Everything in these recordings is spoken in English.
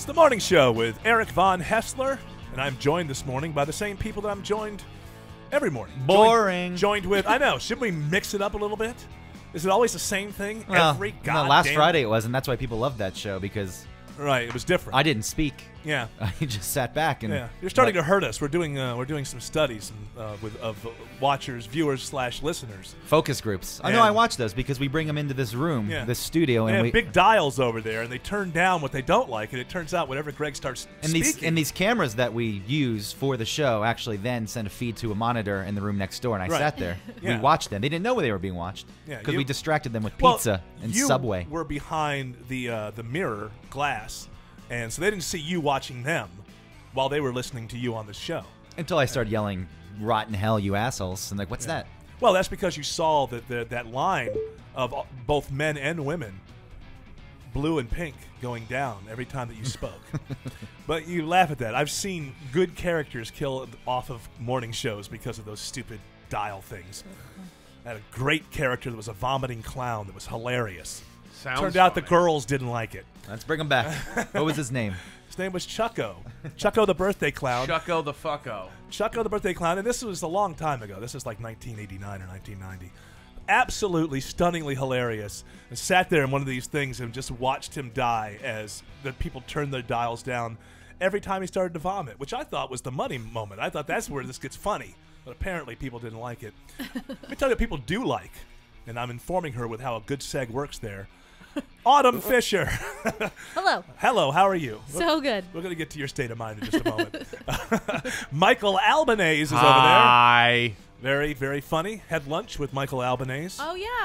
the morning show with Eric Von Hessler, and I'm joined this morning by the same people that I'm joined every morning. Boring. Joined with, I know, shouldn't we mix it up a little bit? Is it always the same thing every goddamn... No, last Friday it was, and that's why people loved that show, because... Right, it was different. I didn't speak. Yeah. I just sat back and... Yeah, you're starting to hurt us. We're doing some studies of watchers, viewers / listeners. Focus groups. I know I watch those because we bring them into this room, this studio, and we have big dials over there, and they turn down what they don't like, and it turns out whenever Greg starts speaking... And these cameras that we use for the show actually then send a feed to a monitor in the room next door, and I sat there. We watched them. They didn't know they were being watched because we distracted them with pizza and Subway. You were behind the mirror glass, and so they didn't see you watching them while they were listening to you on the show. Until I started yelling, "Rotten hell, you assholes!" And like, what's that? Well, that's because you saw that line of both men and women, blue and pink, going down every time that you spoke. But you laugh at that. I've seen good characters killed off of morning shows because of those stupid dial things. I had a great character that was a vomiting clown that was hilarious. Turned out the girls didn't like it. Let's bring him back. What was his name? His name was Chucko. Chucko the birthday clown. Chucko the fucko. Chucko the birthday clown. And this was a long time ago. This is like 1989 or 1990. Absolutely stunningly hilarious. And sat there in one of these things and just watched him die as the people turned their dials down every time he started to vomit, which I thought was the money moment. I thought that's where this gets funny. But apparently people didn't like it. Let me tell you what people do like. And I'm informing her with how a good seg works there. Autumn Fisher. Hello. Hello, how are you? So good. We're going to get to your state of mind in just a moment. Michael Albanese is over there. Hi. Very, very funny. Had lunch with Michael Albanese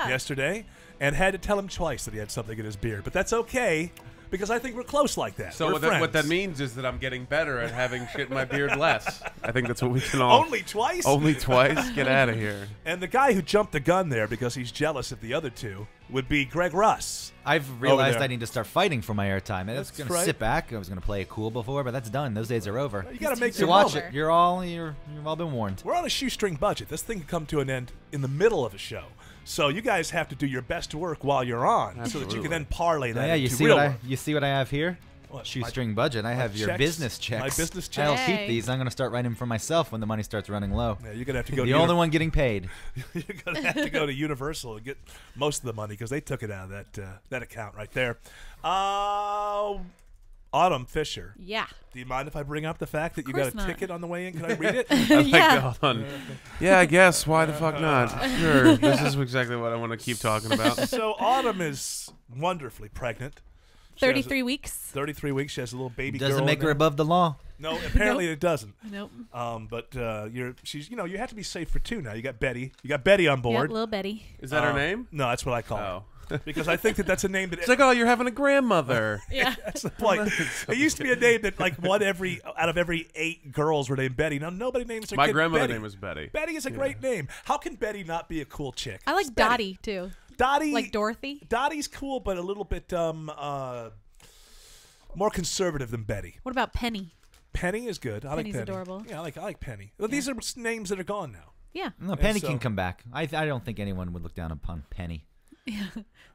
yesterday and had to tell him twice that he had something in his beard. But that's okay because I think we're close like that. So what that means is that I'm getting better at having shit in my beard less. I think that's what we can all... Only twice? Only twice? Get out of here. And the guy who jumped the gun there because he's jealous of the other two would be Greg Russ. I've realized I need to start fighting for my airtime. I was going to right. sit back. I was going to play it cool before, but that's done. Those days are over. You got to make So your watch moment. it. You've all been warned. We're on a shoestring budget. This thing can come to an end in the middle of a show. So you guys have to do your best work while you're on so that you can then parlay that into real work. You see what I have here? What, shoestring budget. I have your business checks. My business checks. I'll keep these. I'm going to start writing them for myself when the money starts running low. Yeah, you're going to have to go the only one getting paid. You're going to have to go to Universal and get most of the money because they took it out of that account right there. Autumn Fisher. Yeah. Do you mind if I bring up the fact that you got a ticket on the way in? Can I read it? Hold on. Yeah, I guess. Why the fuck not? Sure. This is exactly what I want to keep talking about. So Autumn is wonderfully pregnant. 33 weeks. 33 weeks. She has a little baby girl. Doesn't make her above the law. No, apparently it doesn't. Nope. But she's you have to be safe for two now. You got Betty. You got Betty on board. Yep, little Betty. Is that her name? No, that's what I call her. Because I think that's a name that... It's like, oh, you're having a grandmother. Yeah. That's the point. It used to be a name that like out of every 8 girls were named Betty. Now nobody names their My kid grandmother's Betty. name was Betty. Betty is a great name. How can Betty not be a cool chick? I like Dottie, too. Dottie. Like Dorothy. Dottie's cool, but a little bit more conservative than Betty. What about Penny? Penny is good. I Penny's like Penny. adorable. Yeah, I like Penny. Well, these are names that are gone now. Yeah. No, Penny can come back. I don't think anyone would look down upon Penny. Yeah.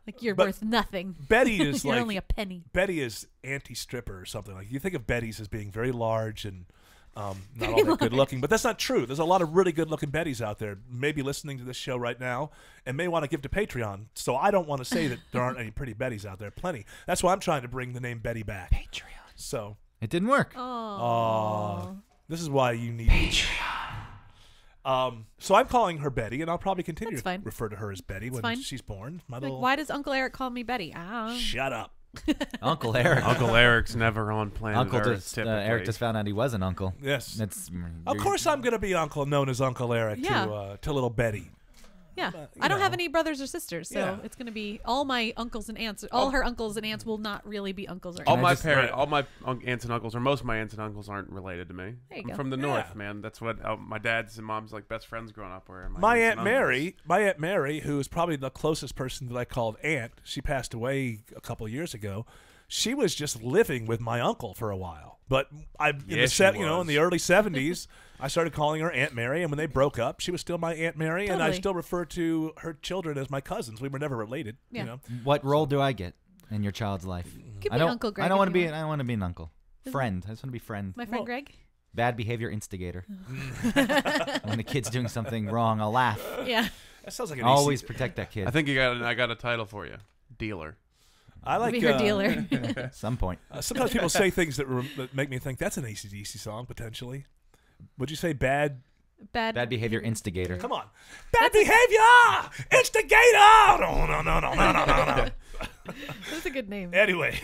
Like you're worth nothing. Betty is you're like only a penny. Betty is anti-stripper or something. Like you think of Betty's as being very large and not all that good looking, but that's not true. There's a lot of really good looking Bettys out there, maybe listening to this show right now and may want to give to Patreon. So I don't want to say that there aren't any pretty Bettys out there. Plenty. That's why I'm trying to bring the name Betty back. Patreon. So it didn't work. Oh. This is why you need Patreon. So I'm calling her Betty, and I'll probably continue to refer to her as Betty when she's born. Why does Uncle Eric call me Betty? Shut up. Uncle Eric. Uncle Eric's never on planet Earth. Eric just found out he was an uncle. Yes. Of course I'm going to be uncle, known as Uncle Eric to little Betty. Yeah. I don't have any brothers or sisters, so it's going to be all my uncles and aunts. All her uncles and aunts will not really be uncles or aunts. All my aunts and uncles, or most of my aunts and uncles, aren't related to me. I'm from the north, man. That's what my dad's and mom's like best friends growing up were. My Aunt Mary, who is probably the closest person that I called aunt, she passed away a couple of years ago. She was just living with my uncle for a while. But in the early 70s, I started calling her Aunt Mary, and when they broke up, she was still my Aunt Mary, and I still refer to her children as my cousins. We were never related. Yeah. You know? What role do I get in your child's life? Give me Uncle Greg. I don't want to be an uncle. Friend. I just want to be friend. My friend Greg. Bad behavior instigator. When the kid's doing something wrong, I'll laugh. Yeah. That sounds like an always protect that kid. I think I got a title for you. Dealer. I like be her dealer. At some point. Sometimes people say things that make me think that's an AC/DC song potentially. Would you say bad behavior instigator? Come on, bad behavior instigator. No. That's a good name. Anyway,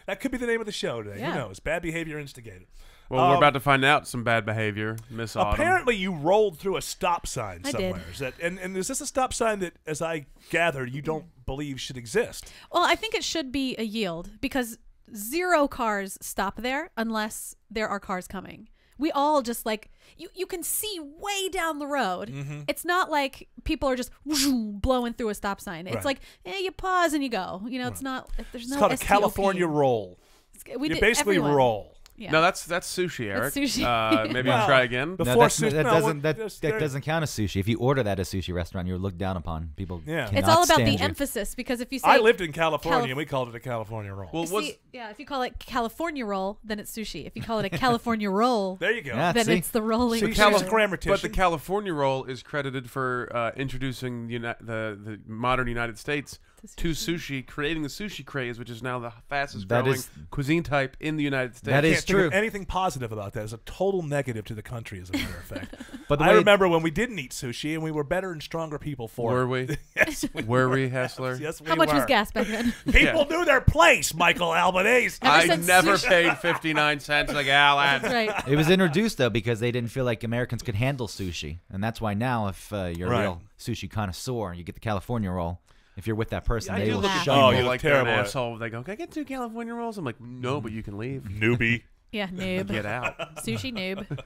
that could be the name of the show today. Yeah. Who knows? Bad behavior instigator. Well, we're about to find out some bad behavior, Miss Autumn. Apparently, you rolled through a stop sign somewhere. did. Is that, and is this a stop sign that, as I gather, you don't believe should exist? Well, I think it should be a yield because 0 cars stop there unless there are cars coming. We all just like you can see way down the road. Mm-hmm. It's not like people are just blowing through a stop sign. It's like you pause and you go. You know, it's not. There's no. It's called a STOP. California roll. You basically roll. Yeah. No, that's sushi, Eric. That's sushi. Maybe you try again. No, that doesn't count as sushi. If you order that at a sushi restaurant, you're looked down upon. People, it's all about the emphasis because if you say I lived in California, and we called it a California roll. Well, if you call it California roll, then it's sushi. If you call it a California roll, there you go. Then it's the rolling. But the California roll is credited for introducing the modern United States to sushi, creating the sushi craze, which is now the fastest growing cuisine type in the United States. That is true. Anything positive about that is a total negative to the country, as a matter of fact. But I remember when we didn't eat sushi and we were better and stronger people for it. Were we? Yes. Were we, Hessler? Yes, we How much were. was gas back then? People knew their place, Michael Albanese. I never paid 59 cents like Alan. That's right. It was introduced, though, because they didn't feel like Americans could handle sushi. And that's why now, if you're a real sushi connoisseur, you get the California roll. If you're with that person, they will show you. You like an asshole. They go, "Can I get 2 California rolls?" I'm like, "No, but you can leave." Newbie. Yeah, noob. Get out. Sushi noob.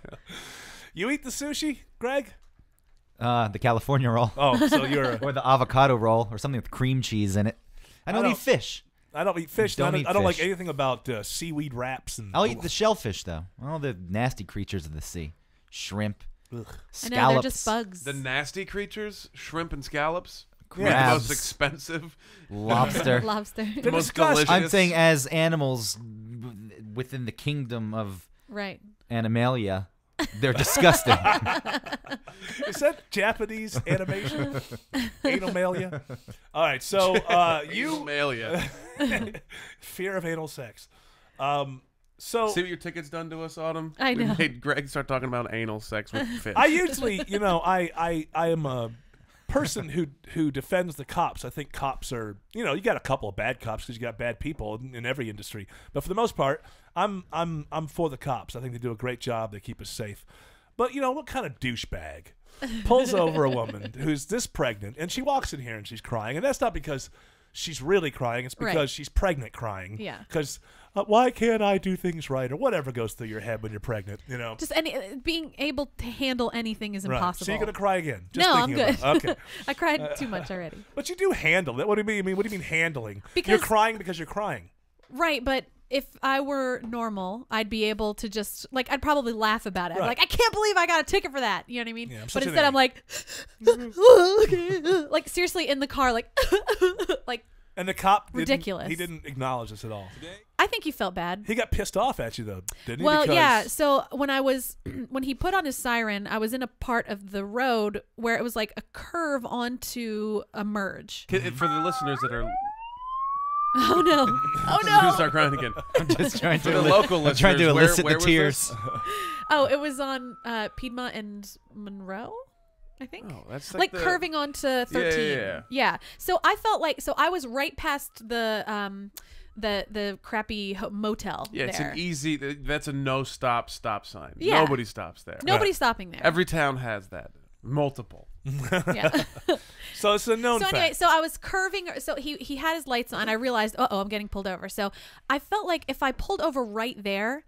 You eat the sushi, Greg? The California roll. Oh, so you're or the avocado roll or something with cream cheese in it. I don't eat fish. I don't eat fish. I don't fish. like anything about seaweed wraps. And I'll eat the shellfish, though. All the nasty creatures of the sea. Shrimp. Scallops. I know, they're just bugs. The nasty creatures, shrimp and scallops. Crabs. The most expensive. Lobster. The most delicious. I'm saying as animals within the kingdom of Animalia, they're disgusting. Is that Japanese animation? Animalia? All right, so Animalia. Fear of anal sex. So see what your ticket's done to us, Autumn? I know. We made Greg start talking about anal sex with fish. I usually, I am a person who defends the cops. I think cops are, you got a couple of bad cops because you got bad people in every industry. But for the most part, I'm for the cops. I think they do a great job. They keep us safe. But what kind of douchebag pulls over a woman who's this pregnant and she walks in here and she's crying, and that's not because she's really crying. It's because she's pregnant crying. Yeah. Because why can't I do things right, or whatever goes through your head when you're pregnant? Just being able to handle anything is impossible. So you're gonna cry again? No, I'm good. Okay. I cried too much already. But you do handle it. What do you mean? What do you mean handling? Because you're crying because you're crying. Right, but if I were normal, I'd be able to just I'd probably laugh about it. Right. Like, I can't believe I got a ticket for that. You know what I mean? Yeah, but instead I'm like, okay. Seriously in the car, like. And the cop ridiculous. He didn't acknowledge this at all. I think he felt bad. He got pissed off at you though, didn't he? Well, yeah. So when he put on his siren, I was in a part of the road where it was like a curve onto a merge. For the listeners that are. Oh no! Oh no! He's gonna start crying again. I'm just trying to. For the local listeners, trying to elicit where the tears. Oh, it was on Piedmont and Monroe. I think. Oh, that's curving onto 13. Yeah. So I felt I was right past the crappy motel. Yeah, there. it's an easy. That's a no stop sign. Yeah. Nobody stops there. Nobody's stopping there. Every town has that. Multiple. Yeah. So it's a known fact. Anyway, so I was curving. So he had his lights on. I realized, I'm getting pulled over. So I felt like if I pulled over right there,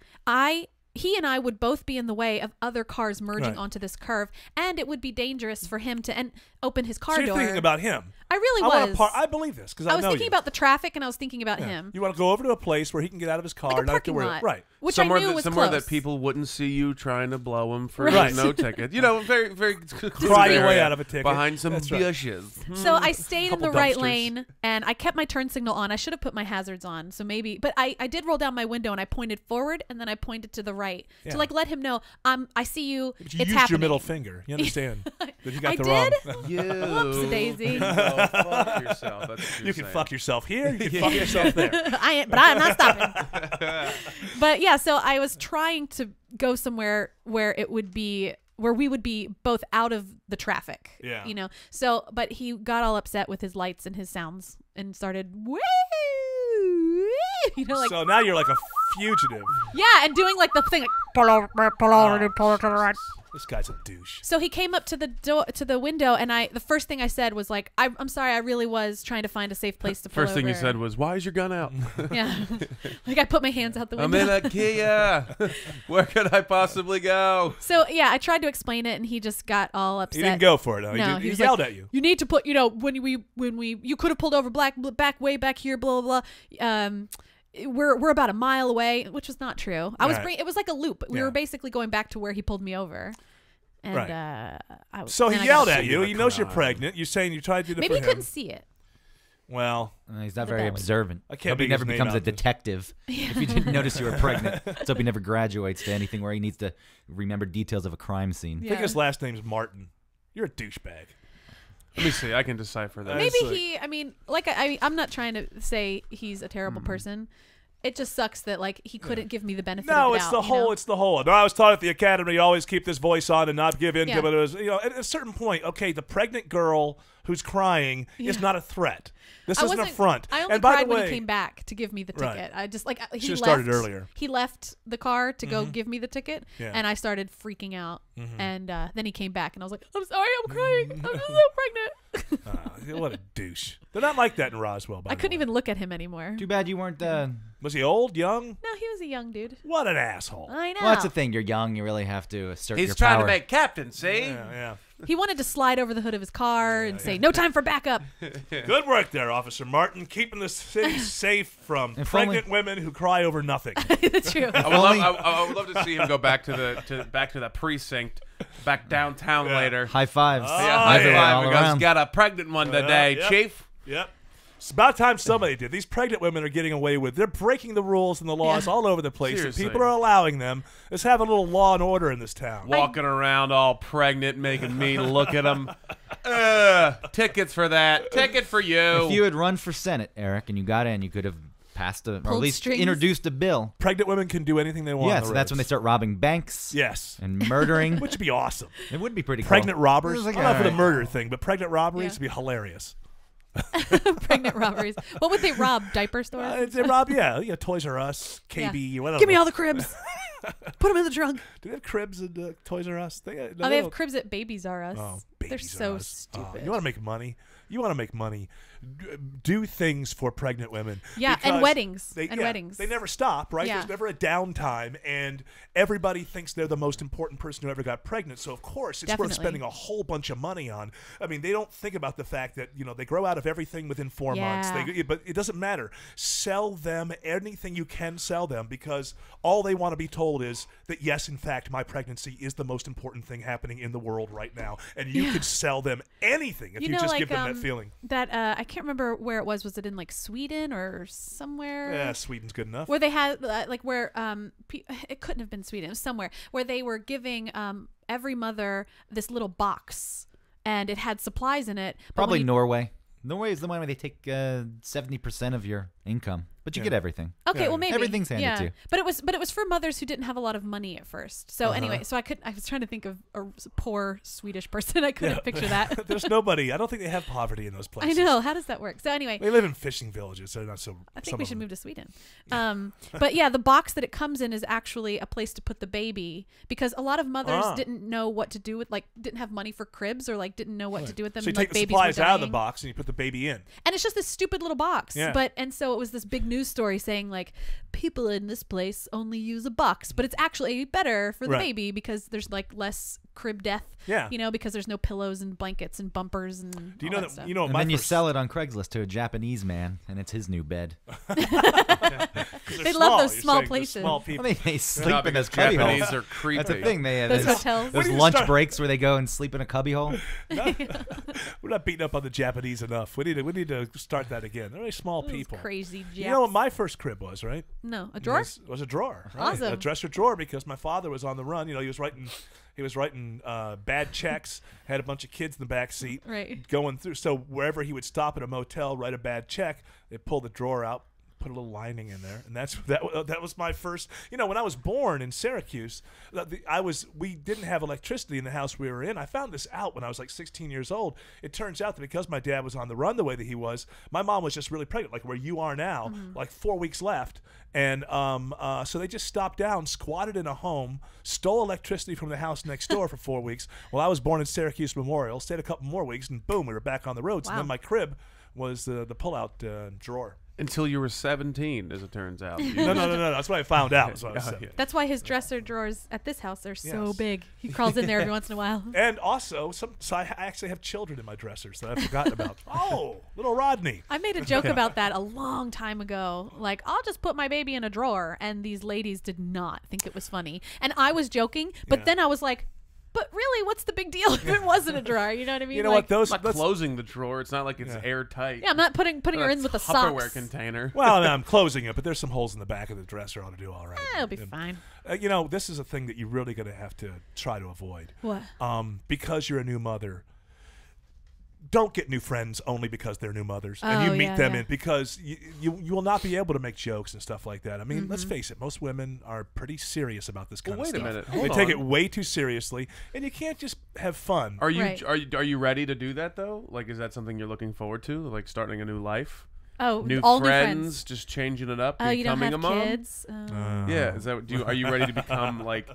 he and I would both be in the way of other cars merging onto this curve, and it would be dangerous for him to open his car door. So you're thinking about him. I really was. I believe this because I was know thinking about the traffic and I was thinking about him. You want to go over to a place where he can get out of his car, like a not have to worry. lot. Right. Which somewhere I knew was somewhere close. that people wouldn't see you trying to blow him for Right. no ticket. You know, very, very cry your way out of a ticket behind some That's right. bushes. So I stayed in the Couple right dumpsters. lane and I kept my turn signal on. I should have put my hazards on. So maybe, but I did roll down my window and I pointed forward and then I pointed to the right to like let him know I see you. But it's you used happening. your middle finger. You understand that you got I the did? wrong. You. Whoops, Daisy. Go fuck yourself. That's what You can saying. fuck yourself here. You can fuck yourself there. But I'm not stopping. But yeah, so I was trying to go somewhere where we would be both out of the traffic. Yeah. You know. So, but he got all upset with his lights and his sounds and started woo, you know, like So now you're like a fugitive. yeah, and doing like the thing like pull over to the right. This guy's a douche. So he came up to the door to the window, and the first thing I said was like, "I'm sorry, I really was trying to find a safe place to pull First thing you over." said was, "Why is your gun out?" Yeah, like I put my hands out the I'm window. in a Kia. Where could I possibly go? So yeah, I tried to explain it, and he just got all upset. He didn't go for it. Though. No, he was yelled like, at you. You need to put, you know, when you could have pulled over back way back here, blah blah blah. We're about a mile away, which was not true. It was like a loop. We were basically going back to where he pulled me over. And Right. So he yelled at you. He knows you're pregnant. You're saying you tried to do it maybe for he him. couldn't see it. Well, He's not The very best. observant. I can't Hope he make never his name becomes out a this. detective. If you didn't notice you were pregnant, let's hope he never graduates to anything where he needs to remember details of a crime scene. I think his last name's Martin. You're a douchebag. Let me see. I can decipher that. Maybe like- I'm not trying to say he's a terrible person. It just sucks that like he couldn't give me the benefit of the doubt. No, it's the you whole. know? It's the whole. No, I was taught at the academy to always keep this voice on and not give in to Yeah. it. It was, at a certain point, okay, the pregnant girl who's crying is not a threat. This isn't a front. I only and by cried the way, when he came back to give me the Right. ticket. I just like he Should've left. started earlier. He left the car to go give me the ticket, Yeah. and I started freaking out. And then he came back, and I was like, "I'm sorry, I'm crying. I'm just so pregnant." what a douche. They're not like that in Roswell. By I the couldn't way. even look at him anymore. Too bad you weren't. Was he old, young? No, he was a young dude. What an asshole. I know. Well, that's the thing. You're young. You really have to assert He's your trying power. to make captain. See? Yeah. He wanted to slide over the hood of his car and say, "No time for backup." Good work there, Officer Martin, keeping the city safe from If pregnant women who cry over nothing. That's true. I would love to see him go back to the precinct, back downtown later. High fives. Yeah, High high five five all because around. got a pregnant one today, Yep. Chief. Yep. It's about time somebody did. These pregnant women are getting away with. They're breaking the rules and the laws all over the place. And Seriously. people are allowing them. Let's have a little law and order in this town. Walking around all pregnant, making me look at him. Tickets for that. Ticket for you. If you had run for Senate, Eric, and you got in, you could have passed or at Pulled least strings. introduced a bill. Pregnant women can do anything they want. Yeah, on the so that's when they roads. start robbing banks. Yes. And murdering. Which would be awesome. It would be pretty Pregnant cool. robbers. It was like, I'm not for the alright. murder thing, but pregnant robberies Yeah. would be hilarious. Pregnant robberies. What would they rob? Diaper stores? They rob, Toys R Us, KB, whatever. Give me all the cribs. Put them in the trunk. Do they have cribs at Toys R Us? They They don't. have cribs at Babies R Us. Oh, They're Babies so R Us. stupid. You want to make money? Do things for pregnant women. Yeah, and Because weddings. They weddings. never stop, right? Yeah. There's never a downtime, and everybody thinks they're the most important person who ever got pregnant. So of course, it's worth Definitely. spending a whole bunch of money on. I mean, they don't think about the fact that they grow out of everything within 4 months. But it doesn't matter. Sell them anything you can sell them, because all they want to be told is that yes, in fact, my pregnancy is the most important thing happening in the world right now, and you could sell them anything if you just give them that feeling. That I can't remember where it was. Was it in like Sweden or somewhere? Yeah, Sweden's good enough. Where they had it couldn't have been Sweden. It was somewhere where they were giving every mother this little box, and it had supplies in it. but Probably when you- Norway. Norway is the one where they take 70% of your income, but you get everything. Okay, well maybe Everything's handed to you. But it was for mothers who didn't have a lot of money at first. So anyway, so I was trying to think of a poor Swedish person. I couldn't picture that. There's nobody. I don't think they have poverty in those I places. know. How does that work? So anyway, They live in fishing villages. They're not so. I think we should move to Sweden. But yeah, the box that it comes in is actually a place to put the baby, because a lot of mothers didn't know what to do with, didn't have money for cribs, or didn't know what to do with them. So you and, take the babies were supplies out of the dying. box and you put the baby in. And it's just this stupid little box. Yeah. And so it was this big news story saying people in this place only use a box, but it's actually better for the Right. baby because there's less crib death. Yeah. You know, because there's no pillows and blankets and bumpers and Do you all know that that? stuff. You know, And then you sell it on Craigslist to a Japanese man, and it's his new bed. They love those small places. Small people. I mean, they sleep in those because cubby Japanese holes. are creepy. That's the thing. They have Those hotels. those When you lunch start- breaks where they go and sleep in a cubby hole. We're not beating up on the Japanese enough. We need to start that again. They're very small Those people. crazy Japs. You know what my first crib was, right? No, a drawer. Was a drawer. Right? Awesome. A dresser drawer, because my father was on the run. You know, he was writing bad checks. Had a bunch of kids in the back seat. Right. Going through. So wherever he would stop at a motel, write a bad check, they pull the drawer out, put a little lining in there, and that was my first. You know, when I was born in Syracuse, we didn't have electricity in the house we were in. I found this out when I was like 16 years old. It turns out that because my dad was on the run the way that he was, my mom was just really pregnant, like where you are now, like 4 weeks left, and so they just stopped down, squatted in a home, stole electricity from the house next door for 4 weeks. Well, I was born in Syracuse Memorial, stayed a couple more weeks, and boom, we were back on the roads. Wow. And then my crib was the pull-out drawer. Until you were 17, as it turns out. No. That's what I found out. That's what I was Oh, saying. yeah. That's why his dresser drawers at this house are so Yes. big. He crawls in there every once in a while. And also, so I actually have children in my dressers that I've forgotten about. Oh, little Rodney. I made a joke about that a long time ago. Like, I'll just put my baby in a drawer. And these ladies did not think it was funny. And I was joking, but then I was like, but really, what's the big deal if it wasn't a drawer? You know what I mean? You know like, what? Those. It's not closing the drawer. It's not like it's airtight. Yeah, I'm not putting her in with the Tupperware socks. container. Well, no, I'm closing it, but there's some holes in the back of the dresser. Ought to do all right. It'll be fine. You know, this is a thing that you're really going to have to try to avoid. What? Because you're a new mother. Don't get new friends only because they're new mothers, and you Oh, meet yeah, them yeah. in because you will not be able to make jokes and stuff like that. I mean, let's face it, most women are pretty serious about this kind Well, of wait a stuff. minute. They Hold take on. it way too seriously, and you can't just have fun. Are you Right. are you ready to do that though? Like, is that something you're looking forward to? Like starting a new life, Oh, new all friends, new friends. just changing it up, Oh, you don't becoming have a mom? kids? Yeah, is that are you ready to become like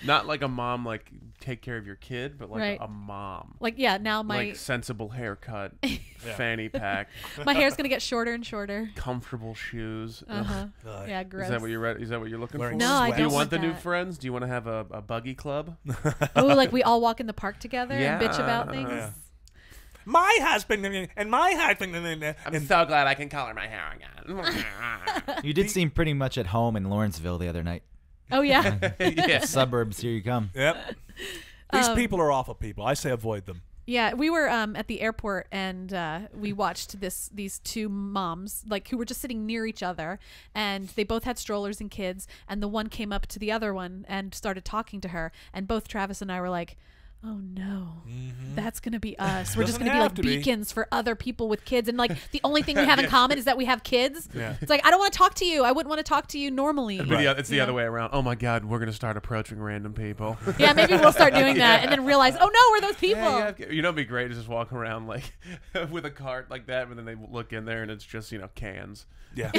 not like a mom, like take care of your kid, but like Right. a mom, Like, yeah, now like sensible haircut, fanny pack, my hair's going to get shorter and shorter. comfortable shoes. Uh-huh. Ugh. Yeah, gross. Is that what you're ready? Is that what you're looking Wearing for? No, I sweats. Do you don't want the new that. friends? Do you want to have a buggy club? Oh, like we all walk in the park together and bitch Yeah. about things? Yeah. My husband and my husband and so glad I can color my hair again. You did seem pretty much at home in Lawrenceville the other night. Oh, yeah. yeah. Suburbs, here you come. Yep. These people are awful people. I say avoid them. Yeah, we were at the airport and we watched these two moms like who were just sitting near each other, and they both had strollers and kids, and the one came up to the other one and started talking to her, and both Travis and I were like, oh no, that's gonna be us. We're just Doesn't gonna be have like to be. beacons for other people with kids, and like the only thing we have in common is that we have kids. Yeah. It's like, I don't want to talk to you. I wouldn't want to talk to you normally. It's the Yeah. other way around. Oh my God, we're gonna start approaching random people. Yeah, maybe we'll start doing that and then realize, oh no, we're those people. You know, it'd be great to just walk around like with a cart like that, but then they look in there and it's just cans. Yeah.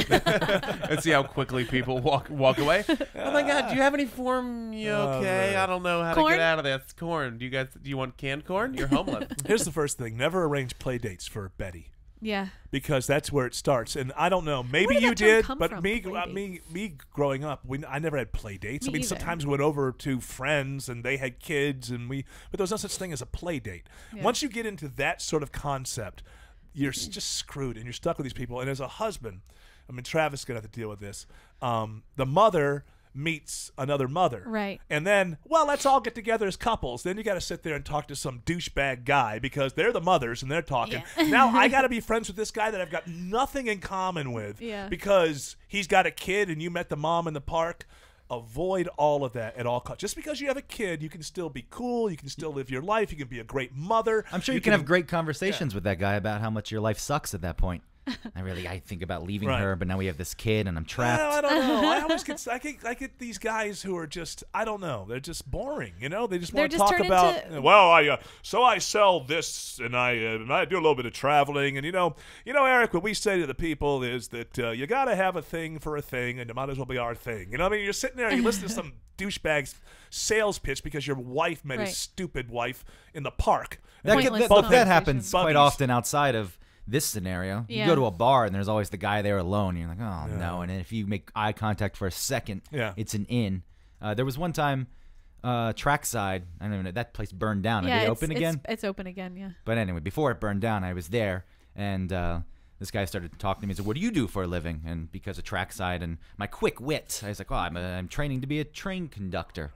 And see how quickly people walk away. Oh my God, do you have any form? You okay? really? I don't know how Corn? to get out of that. It's corn. Do you want canned corn? You're homeless. Here's the first thing: never arrange play dates for Betty. Yeah. Because that's where it starts, and I don't know. Maybe did you that term did, come but from, me play growing up, I never had play dates. Me I mean, either. sometimes we went over to friends, and they had kids, but there was no such thing as a play date. Yeah. Once you get into that sort of concept, you're just screwed, and you're stuck with these people. And as a husband, I mean, Travis is gonna have to deal with this. The mother meets another mother. Right. And then, well, let's all get together as couples. Then you got to sit there and talk to some douchebag guy because they're the mothers and they're talking. Yeah. Now I got to be friends with this guy that I've got nothing in common with Yeah. because he's got a kid and you met the mom in the park. Avoid all of that at all costs. Just because you have a kid, you can still be cool. You can still live your life. You can be a great mother. I'm sure you can have great conversations with that guy about how much your life sucks at that point. I think about leaving Right. her, but now we have this kid and I'm trapped. Well, I don't know. I always get these guys who are just, I don't know. They're just boring. You know, they just want to They're just talk turned about. into- Well, I sell this and I do a little bit of traveling, and you know, Eric, what we say to the people is that you got to have a thing for a thing, and it might as well be our thing. You know, what I mean, you're sitting there and you listen to some douchebag's sales pitch because your wife met Right. his stupid wife in the park. Pointless That conversation. happens quite Buggies. often outside of this scenario. Yeah. You go to a bar and there's always the guy there alone. And you're like, oh no. And then if you make eye contact for a second, Yeah. it's an in. There was one time Trackside. I don't know. That place burned down. Are they open again? It's open again, yeah. But anyway, before it burned down, I was there, and this guy started talking to me. He said, "What do you do for a living?" And because of Trackside and my quick wit, I was like, "Oh, I'm training to be a train conductor."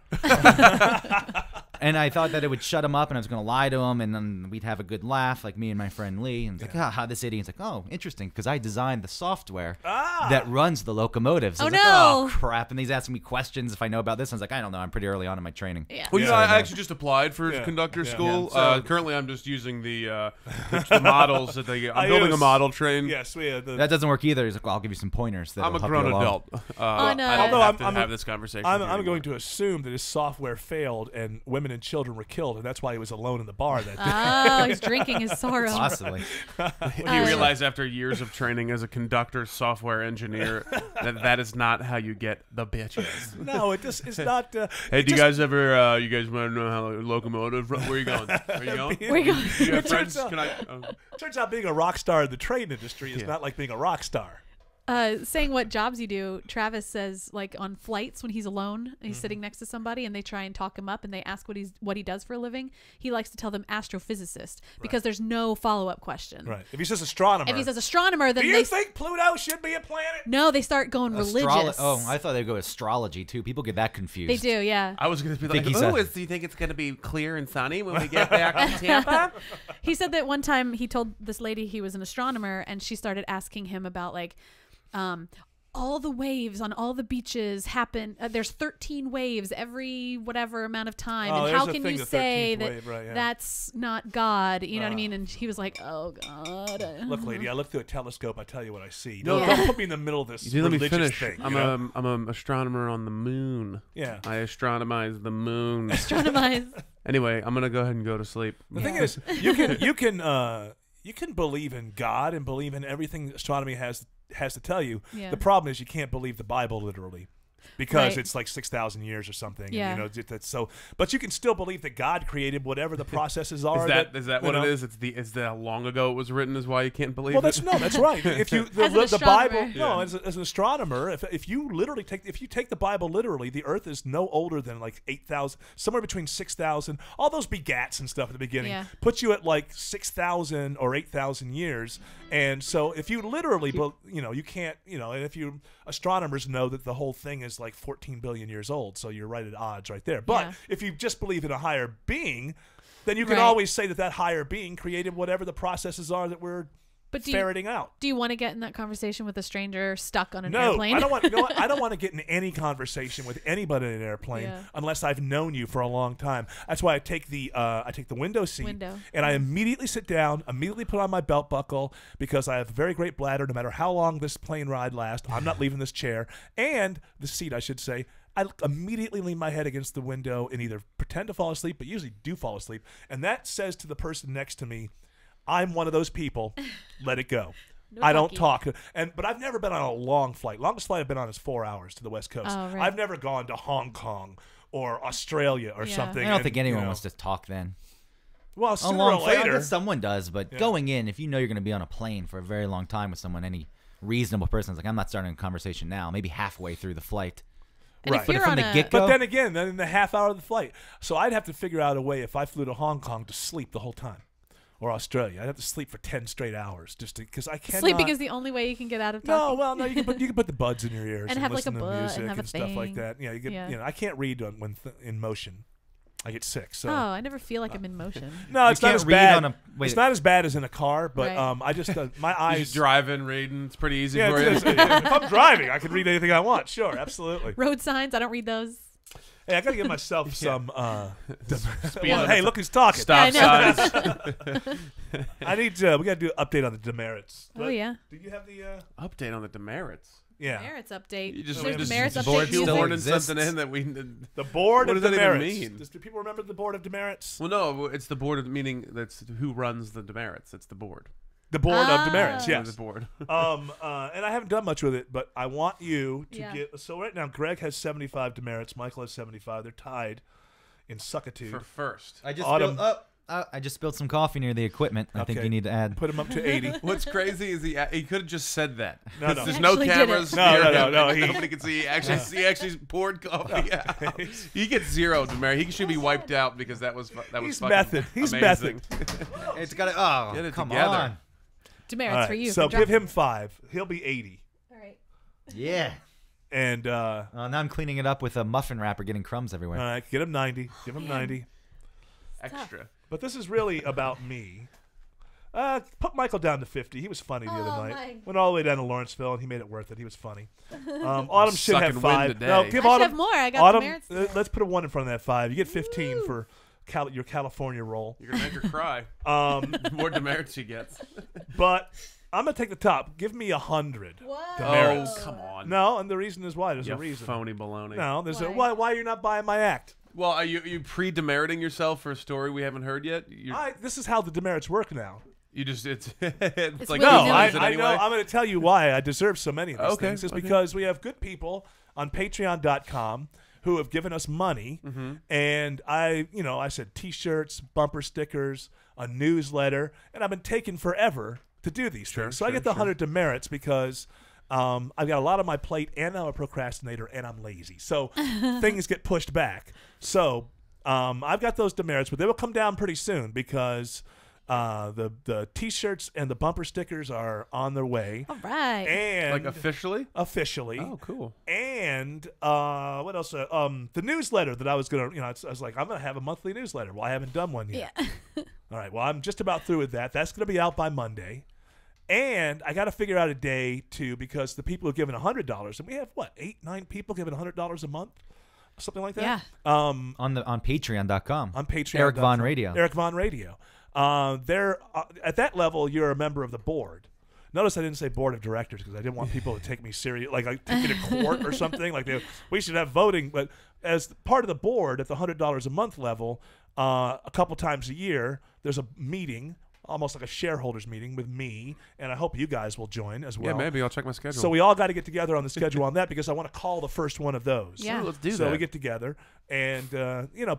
And I thought that it would shut him up, and I was going to lie to him, and then we'd have a good laugh, like me and my friend Lee. And it's like, how this idiot? It's like, oh, interesting, because I designed the software that runs the locomotives. I was like, oh, crap. And he's asking me questions if I know about this. I was like, I don't know. I'm pretty early on in my training. Yeah. Well, I actually just applied for conductor school. So, currently, I'm just using the models that they get. I'm building a model train. Yes, that doesn't work either. He's like, well, I'll give you some pointers. I'm a grown adult. I know. Although I'm have this conversation. I'm going to assume that his software failed and women and children were killed, and that's why he was alone in the bar that day. Oh, he's drinking his sorrow. Possibly. He realized after years of training as a conductor software engineer that is not how you get the bitches. No, it's not. Hey, do you guys ever? You guys want to know how a locomotive? Where are you going? Are you going? Where are you going? Do you have friends? Turns out being a rock star in the train industry is not like being a rock star. Saying what jobs you do, Travis says, like on flights when he's alone, he's sitting next to somebody and they try and talk him up and they ask what he does for a living. He likes to tell them astrophysicist because there's no follow-up question. Right. If he says astronomer. Then do you think Pluto should be a planet? No, they start going religious. Oh, I thought they'd go astrology too. People get that confused. They do, yeah. I was going to be like, do you think it's going to be clear and sunny when we get back to Tampa? He said that one time he told this lady he was an astronomer and she started asking him about like, all the waves on all the beaches happen. There's 13 waves every whatever amount of time. And how can you say that that's not God? You know what I mean? And he was like, oh, God. Look, lady, I look through a telescope. I tell you what I see. Don't put me in the middle of this religious thing. I'm an astronomer on the moon. Yeah. I astronomize the moon. Astronomize. Anyway, I'm going to go ahead and go to sleep. The thing is, you can believe in God and believe in everything astronomy has to tell you. The problem is you can't believe the Bible literally because it's like 6,000 years or something. Yeah. And, that's so. But you can still believe that God created whatever the processes are. Is that what it is? It's how long ago it was written is why you can't believe it? That's right. If you the Bible, as an astronomer, if you literally take the Bible literally, the Earth is no older than like 8,000, somewhere between 6,000. All those begats and stuff at the beginning puts you at like 6,000 or 8,000 years. And so if you literally, you can't, and if astronomers know that the whole thing is like 14 billion years old, so you're right at odds right there. But if you just believe in a higher being, then you can always say that higher being created whatever the processes are that we're ferreting out. Do you want to get in that conversation with a stranger stuck on an airplane? I don't want. I don't want to get in any conversation with anybody in an airplane unless I've known you for a long time. That's why I take the window seat and I immediately sit down, immediately put on my belt buckle because I have a very great bladder. No matter how long this plane ride lasts, I'm not leaving this chair and the seat, I should say. I immediately lean my head against the window and either pretend to fall asleep, but usually do fall asleep, and that says to the person next to me, I'm one of those people. Let it go. I don't talk. But I've never been on a long flight. Longest flight I've been on is 4 hours to the West Coast. Oh, right. I've never gone to Hong Kong or Australia or something. I don't think anyone wants to talk then. Well, sooner or later. I guess someone does, but going in, if you know you're going to be on a plane for a very long time with someone, any reasonable person is like, I'm not starting a conversation now, maybe halfway through the flight. And if you're from the get-go, but then again, in the half hour of the flight. So I'd have to figure out a way if I flew to Hong Kong to sleep the whole time. Or Australia, I'd have to sleep for 10 straight hours just because I cannot. Sleeping is the only way you can get out of talking. No, you can put the buds in your ears and have listen like a to book music and have a stuff like that. Yeah, you get, I can't read when in motion. I get sick. So I never feel like I'm in motion. No, it's not as bad. It's not as bad as in a car, but I just my eyes. Just driving, reading. It's pretty easy for you. If I'm driving, I can read anything I want. Sure, absolutely. Road signs, I don't read those. Hey, I gotta give myself some. Hey, look who's talking. Stop signs. I need. We gotta do an update on the demerits. Oh yeah. Do you have the update on the demerits? Yeah. Demerits update. You just demerits update. Board still exists. Something in that we. The board what of does demerits. That even mean? Do people remember the board of demerits? Well, no, it's the board of meaning. That's who runs the demerits. It's the board. The board of demerits, yes. The board. And I haven't done much with it, but I want you to get. So right now, Greg has 75 demerits. Michael has 75. They're tied in suckitude. For first. I just I just spilled some coffee near the equipment. I think Okay. you need to add. Put him up to 80. What's crazy is he could have just said that. No, no. There's He no actually did cameras. it. No. He, nobody can see. He actually poured coffee out. He gets 0, Demary. He should be wiped out because that was He's fucking method. He's amazing. It's got to. Oh, Get it come together. on. Demerits All right, for you. so for give dropping. him 5. He'll be 80. All right. Yeah. And Now I'm cleaning it up with a muffin wrapper, getting crumbs all everywhere. right, get him 90. Give him 90. Extra. But this is really about me. Put Michael down to 50. He was funny the other night. Mike. Went all the way down to Lawrenceville, and he made it worth it. He was funny. Autumn should Sucking have wind 5. today. No, I give should Autumn have more. I got Autumn. demerits today. Let's put a 1 in front of that 5. You get 15 for your California roll. You're gonna make her cry. The more demerits she gets. But I'm gonna take the top. Give me 100. Whoa. Demerits. Oh, come on. No, and the reason is why. There's You a reason. phony baloney. No, there's a Why? why you're not buying my act. Well, are you pre-demeriting yourself for a story we haven't heard yet? This is how the demerits work now. You just it's It's like willy-nilly. No, you I use it know. anyway? I'm going to tell you why I deserve so many of these Okay, things. It's okay. because we have good people on Patreon.com who have given us money, and I said T-shirts, bumper stickers, a newsletter, and I've been taking forever to do these things. So I get the 100 demerits because I've got a lot on my plate, and I'm a procrastinator, and I'm lazy. So things get pushed back. So I've got those demerits, but they will come down pretty soon because the T-shirts and the bumper stickers are on their way. All right. And Like officially? officially. Oh, cool. And what else? The newsletter that I was gonna, I was like, I'm gonna have a monthly newsletter. Well, I haven't done one yet. Yeah. All right. Well, I'm just about through with that. That's gonna be out by Monday. And I got to figure out a day too, because the people who've given $100, and we have what, 8-9 people giving $100 a month, something like that. Yeah. On Patreon.com. On Patreon. Eric Von Radio. Eric Von Radio. They're at that level. You're a member of the board. Notice I didn't say board of directors because I didn't want people to take me serious, like take me to court or something. Like we should have voting. But as part of the board at the $100 a month level, a couple times a year, there's a meeting, almost like a shareholders meeting with me, and I hope you guys will join as well. Yeah, maybe I'll check my schedule. So we all got to get together on the schedule on that because I want to call the first one of those. Yeah. Sure, let's do So that. we get together, and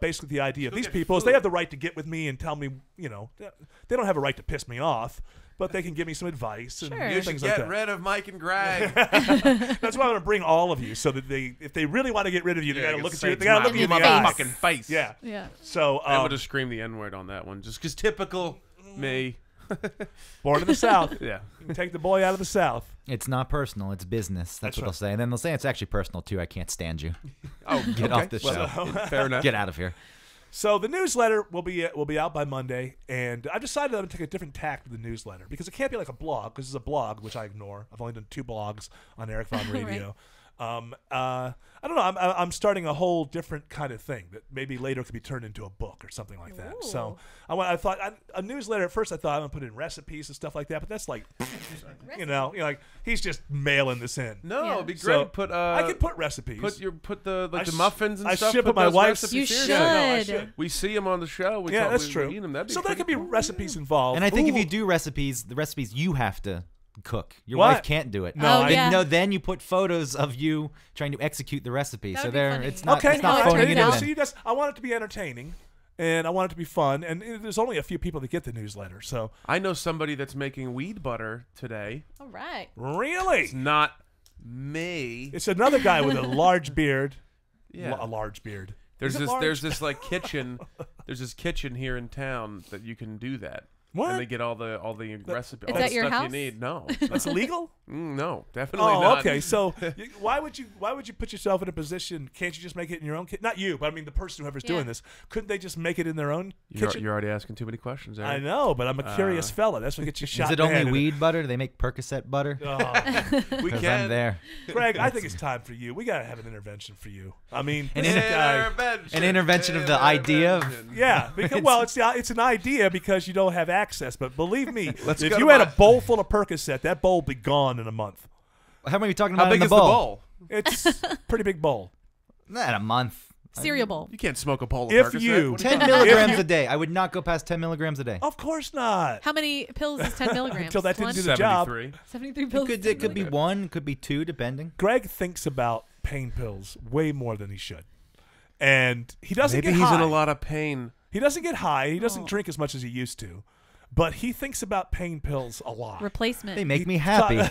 basically the idea of Go these get people is they food. have the right to get with me and tell me, they don't have a right to piss me off, but they can give me some advice and Sure. You should things get like that. rid of Mike and Greg. That's why I'm going to bring all of you, so that if they really want to get rid of you, they got to look at you. They got to look at you in the my eyes. fucking face. Yeah. Yeah. So I would have screamed the N-word on that one, just because typical me. born in the South. Yeah. You can take the boy out of the South. It's not personal. It's business. That's what they'll say. And then they'll say it's actually personal, too. I can't stand you. Oh, Get off the show. fair enough. Get out of here. So the newsletter will be out by Monday, and I've decided I'm going to take a different tack with the newsletter because it can't be like a blog, because it's a blog, which I ignore. I've only done 2 blogs on Eric Von Radio. I don't know. I'm starting a whole different kind of thing that maybe later could be turned into a book or something like that. Ooh. So I thought a newsletter. At first, I thought I'm gonna put in recipes and stuff like that, but that's like, like he's just mailing this in. No, Yeah. it'd be great. So Put I could put recipes. Put the I the sh- muffins and I stuff. ship put my those wife's- recipes You here. should. Yeah, no, I should. We see them on the show. We Yeah, talk- that's we true. eat them. That'd be So there freaking could be cool. recipes involved. And I think if Ooh. you do recipes, the recipes you have to cook. Your What? wife can't do it. No, Oh, yeah. Then you put photos of you trying to execute the recipe. That So would be there, funny. it's not, Okay, it's not all right, phoning there it you in. go. then. So you guys, I want it to be entertaining, and I want it to be fun. And there's only a few people that get the newsletter, so I know somebody that's making weed butter today. All right. really, It's not me. it's another guy with a large beard. Yeah. A large beard. There's Is it this large? there's this like kitchen. There's this kitchen here in town that you can do that. What? And they get all the recipe, all that the your stuff house? you need. No, That's illegal. no, definitely Oh, not. okay. So why would you put yourself in a position? Can't you just make it in your own kitchen? Not you, but I mean the person whoever's doing this. Couldn't they just make it in their own kitchen? You're already asking too many questions, Eric. I know, but I'm a curious fella. That's what gets you shot. Is it in the only head. weed butter? Do they make Percocet butter? Oh. We 'Cause can. I'm there. Greg, I think it's time for you. We gotta have an intervention for you. I mean, An this guy. An intervention of the idea of- Intervention. Yeah, because it's an idea because you don't have access. But believe me, Let's if go you to had a my- bowl full of Percocet, that bowl would be gone in a month. How many are we talking How about in big the is bowl? the bowl? It's a pretty big bowl. Not a month. Cereal bowl. You can't smoke a bowl of If Percocet. you- What do 10 you- milligrams a day. I would not go past 10 milligrams a day. Of course not. How many pills is 10 milligrams? Until that didn't One? do the job. 73. 73 pills. It could be 1, could be 2, depending. Greg thinks about pain pills way more than he should, and he doesn't Maybe get he's high. in a lot of pain He doesn't get high. He doesn't drink as much as he used to. But he thinks about pain pills a lot. Replacement. They make me happy.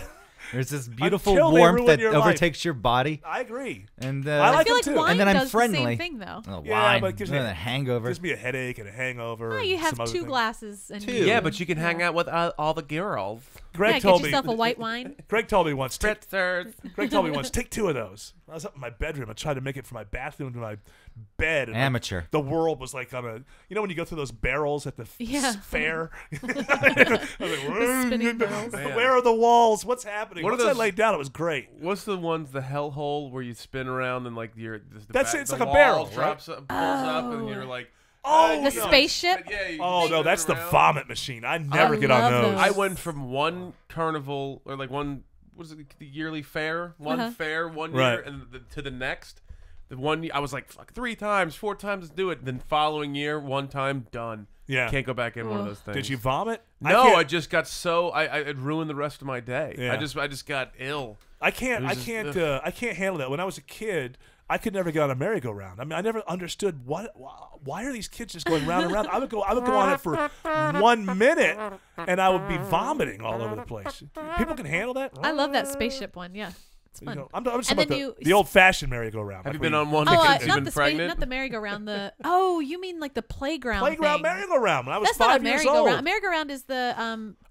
There's this beautiful Until they warmth ruin that your overtakes your body. I agree. And I like I feel like them too. wine And then I'm does friendly. the same thing, though. Yeah, Wine, but it gives me a hangover. Gives me a headache and a hangover. Oh, and you have some other 2 things. glasses. And Yeah, but you can hang out with all the girls. Greg get told me. yourself a white wine. Greg told me once. Spritzers. Greg told me once. Take 2 of those. I was up in my bedroom. I tried to make it from my bathroom to my bed. And Amateur. the world was like on a. You know when you go through those barrels at the fair. I was like, spinning barrels. where are the walls? What's happening? What are Once I those- laid down, it was great. What's the ones, the hellhole where you spin around and like That's it, it's the like a wall barrel, drops up, pulls up, and you're like, Oh, The no. spaceship. yeah, you Oh spin no, that's the around. vomit machine. I never get on love those. those. I went from one carnival or like one, what is it, the yearly fair? One fair one year, Right. and to the next. The one I was like, fuck, 3 times, 4 times, let's do it. Then following year, 1 time, done. Yeah. Can't go back in one of those things. Did you vomit? No, can't- I just got so it ruined the rest of my day. Yeah. I just got ill. I can't. It I was just- can't. ugh. I can't handle that. When I was a kid, I could never get on a merry-go-round. I mean, I never understood why are these kids just going round and round. I would go on it for 1 minute, and I would be vomiting all over the place. People can handle that. I love that spaceship one. Yeah, it's You fun. know, I'm just And about then the old-fashioned merry-go-round. Have like you been we- on one Oh, because you've not been the pregnant? not the merry-go-round. You mean like the playground playground thing. merry-go-round? When I was That's not a 5 years old. merry-go-round. A merry-go-round is the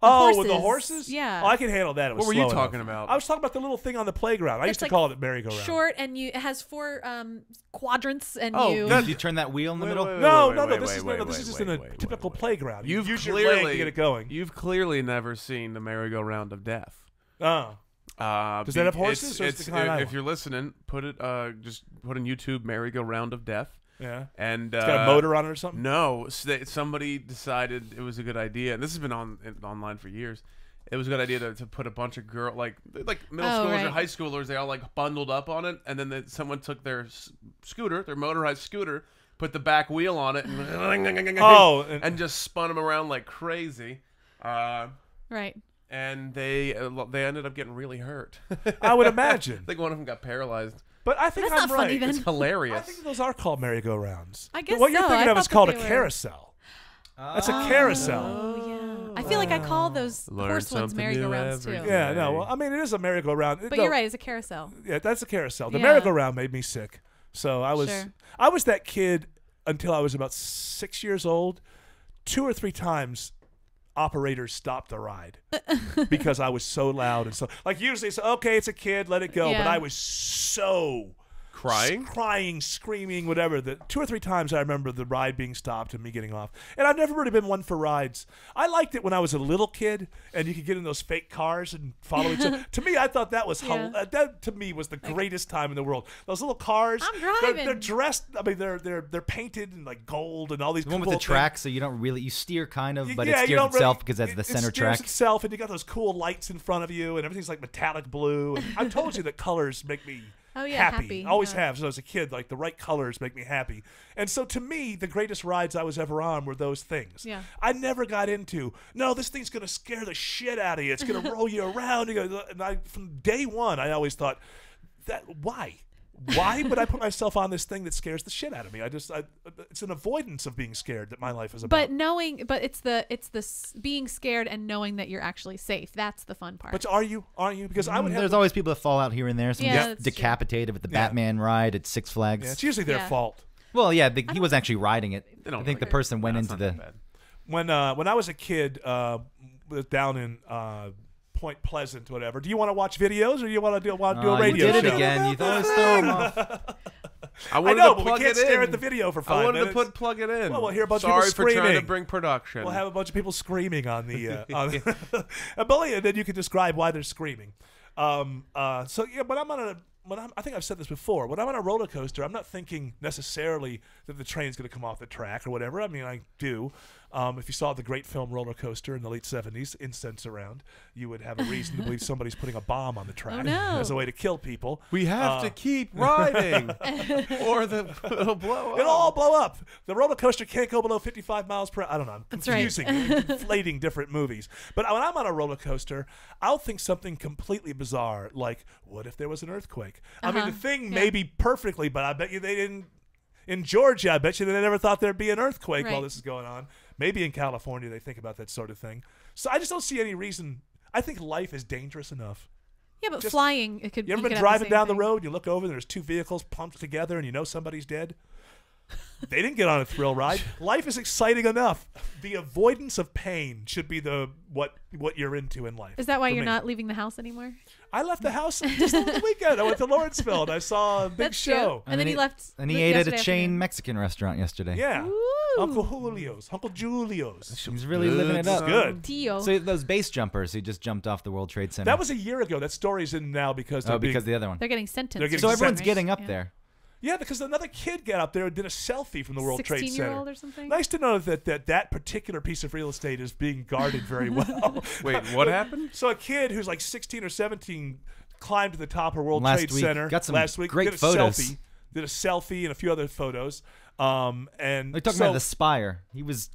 Oh, horses. with the horses? Yeah. Oh, I can handle that. It was What were you slow talking enough. about? I was talking about the little thing on the playground. I used It's to like call it merry-go-round. Short, and it has 4 quadrants, and Oh, you. that's- You turn that wheel in the middle. No, Wait, no, no. wait, This wait, is wait, no, this wait, is just wait, in a wait, typical wait. playground. You You've use your clearly leg to get it going. You've clearly never seen the merry-go-round of death. Oh. Does that have horses, or is it the kind I if want? you're listening, put it. Just put on YouTube "merry-go-round of death." Yeah. And It's got a motor on it or something? No, somebody decided it was a good idea, and this has been online for years. It was a good idea to put a bunch of like middle schoolers or right. high schoolers. They all like bundled up on it, and then someone took their scooter, their motorized scooter, put the back wheel on it, and Oh, and just spun them around like crazy. Right. And they ended up getting really hurt. I would imagine. I think one of them got paralyzed. But I think That's I'm not right. funny then. It's hilarious. I think those are called merry-go-rounds. I guess What you're so. thinking I of is thought called that a they were- carousel. That's a carousel. Oh yeah. I feel like I call those Learn horse ones something merry-go-rounds new too. every Yeah, no. Right. Well, I mean, it is a merry-go-round. But you're right. It's a carousel. Yeah, that's a carousel. The Yeah. merry-go-round made me sick. So I was Sure. that kid until I was about 6 years old. 2 or 3 times operators stopped the ride because I was so loud and so like usually it's okay, it's a kid, let it go. But Yeah. I was so crying, screaming, whatever. That 2 or 3 times I remember the ride being stopped and me getting off. And I've never really been one for rides. I liked it when I was a little kid and you could get in those fake cars and follow each other. To me, I thought that was that to me was the greatest time in the world. Those little cars. I'm driving. They're dressed. I mean, they're painted in like gold and all these. The one cool with the things. track, so you don't really, you steer kind of, but Yeah, it you steers don't itself really- because that's the it center steers track. itself, and you got those cool lights in front of you, and everything's like metallic blue. And I told you that colors make me Oh, yeah, happy, Always yeah. have. So as a kid, like the right colors make me happy. And so to me, the greatest rides I was ever on were those things. Yeah. I never got into, no, this thing's going to scare the shit out of you. It's going to roll you around. And from day one, I always thought, why? Why would I put myself on this thing that scares the shit out of me? It's an avoidance of being scared that my life is about. But it's the being scared and knowing that you're actually safe. That's the fun part. But are you? Because I would have. There's always people that fall out here and there. Some Yeah, gets that's true. decapitated with the Batman ride at Six Flags. Yeah, it's usually their Yeah. fault. Well, yeah, he was actually riding it. They don't I think the like it. person went That's into not the. that bad. When I was a kid, down in Point Pleasant, whatever. Do you want to watch videos, or do you want to do a Oh, radio you did show? it again. You always throw him off. I I wanted know, to but we plug can't it stare in. at the video for 5 I wanted minutes. to plug it in. Well, we'll hear a bunch of Sorry people for trying to screaming. bring production. We'll have a bunch of people screaming on the and then you can describe why they're screaming. So yeah, but I think I've said this before. When I'm on a roller coaster, I'm not thinking necessarily that the train's going to come off the track or whatever. I mean, I do. If you saw the great film Roller Coaster in the late 70s, Incense Around, you would have a reason to believe somebody's putting a bomb on the track Oh, no. as a way to kill people. we have to keep riding, or it'll blow up. It'll all blow up. The roller coaster can't go below 55 miles per hour. I don't know. I'm That's right. confusing, conflating different movies. But when I'm on a roller coaster, I'll think something completely bizarre, like, what if there was an earthquake? I mean, the thing may be perfectly, but I bet you they didn't. In Georgia, I bet you they never thought there'd be an earthquake Right. while this is going on. Maybe in California they think about that sort of thing. So I just don't see any reason. I think life is dangerous enough. Yeah, but Just- flying, it could. You ever could been have driving same down the thing. road, you look over, and there's two vehicles pumped together, and you know somebody's dead? They didn't get on a thrill ride. Life is exciting enough. The avoidance of pain should be the what you're into in life. Is that why for you're me. not leaving the house anymore? I left the house just over the weekend. I went to Lawrenceville, and I saw a big That's true. show. And then he left. And he ate at a yesterday chain afternoon. Mexican restaurant yesterday. Yeah. Ooh. Uncle Julio's. Uncle Julio's. He's really living it up. Good. Tio. So those base jumpers who just jumped off the World Trade Center. That was a year ago. That story's in now because they're because being, the other one. They're getting sentenced. They're getting So everyone's sentenced. getting up Yeah. there. yeah, because another kid got up there and did a selfie from the World Trade Center. 16-year-old or something. Nice to know that particular piece of real estate is being guarded very well. Wait, what happened? So a kid who's like 16 or 17 climbed to the top of World Last Trade week, Center got some last week. great did a photos. Did a selfie and a few other photos. And They're talking so, about the spire. He was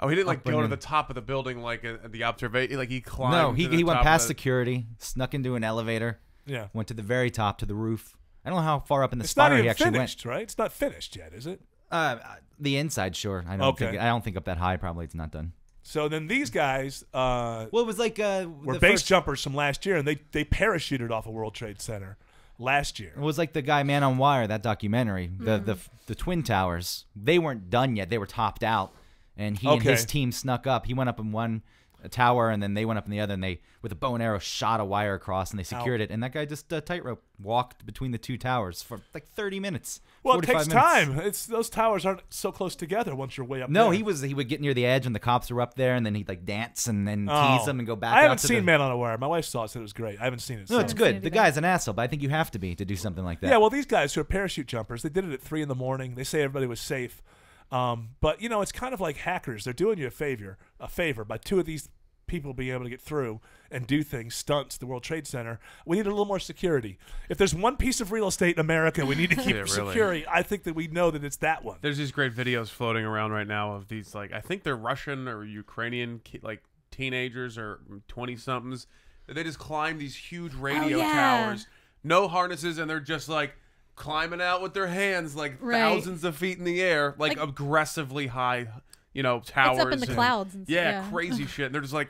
Oh, he didn't like Up go to and the in. top of the building like at the observation. Like he climbed. no. to the He went top of past the- security, snuck into an elevator, yeah. went to the very top to the roof. I don't know how far up in the It's not spire he even actually finished, right? It's not finished yet, is it? went. The inside, sure. I don't think up that high. Probably it's not done. So then these guys Well, it was like were the base first- jumpers from last year, and they parachuted off of World Trade Center last year. It was like the guy Man on Wire, that documentary. Mm-hmm. The Twin Towers. They weren't done yet. They were topped out, and he and Okay. his team snuck up. He went up in one tower, and then they went up in the other, and they with a bow and arrow shot a wire across, and they secured it. And that guy just tightrope walked between the two towers for like 30 minutes. Well, it 45 takes minutes. time. It's those towers aren't so close together once you're way up No, there. he would get near the edge, and the cops were up there, and then he'd like dance and then Oh. tease them and go back. I out haven't to seen the... Man on a Wire. My wife saw it, said it was great. I haven't seen it. No, so. it's Haven't seen good. it The either. guy's an asshole, but I think you have to be to do something like that. Yeah, well, these guys who are parachute jumpers, they did it at 3 in the morning. They say everybody was safe. But, you know, it's kind of like hackers. They're doing you a favor by two of these people being able to get through and do things, stunts, the World Trade Center. We need a little more security. If there's one piece of real estate in America we need to keep Yeah, really. security, I think that we know that it's that one. There's these great videos floating around right now of these like I think they're Russian or Ukrainian like teenagers or 20-somethings. They just climb these huge radio yeah. towers, no harnesses, and they're just like climbing out with their hands like Right. thousands of feet in the air, like aggressively high, towers. It's up in the and- clouds. And Yeah, yeah. crazy shit. And they're just like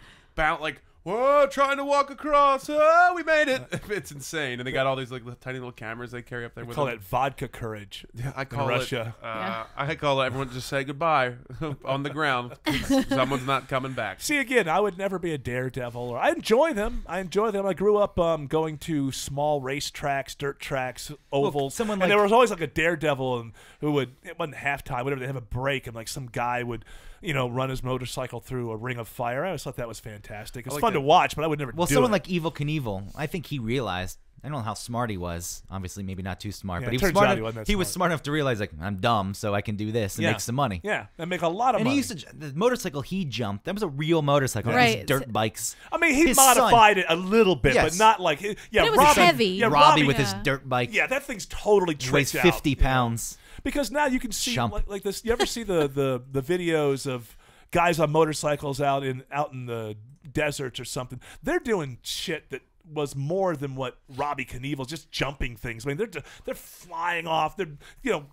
whoa, trying to walk across. Oh, we made it. It's insane. And they got all these like tiny little cameras they carry up there We with call them. that vodka courage. Yeah, I call Russia. it. Yeah. I call it. Everyone just say goodbye on the ground. 'Cause someone's not coming back. See, again, I would never be a daredevil. I enjoy them. I grew up going to small racetracks, dirt tracks, ovals. someone and like- there was always like a daredevil and who would, it wasn't halftime, whatever, they have a break, and like some guy would, run his motorcycle through a ring of fire. I always thought that was fantastic. It's like fun that. to watch, but I would never Well, do someone it. like Evel Knievel, I think he realized. I don't know how smart he was. Obviously, maybe not too smart, Yeah, but it he was turns smart. out Enough, he wasn't that he was smart. smart enough to realize, like, I'm dumb, so I can do this and Yeah. make some money. Yeah, and make a lot of And money. he used to the motorcycle he jumped. That was a real motorcycle, not Right. these dirt bikes. I mean, he His modified it a little bit, Yes. but not like, yeah, But it was Robbie, heavy. Yeah, Robbie Robbie with his Yeah. dirt bike Yeah, that thing's totally weighs tricked out. 50 pounds. Because now you can see Chump. like this. You ever see the videos of guys on motorcycles out in the deserts or something? They're doing shit that was more than what Robbie Knievel's just jumping things. I mean, they're flying off. They're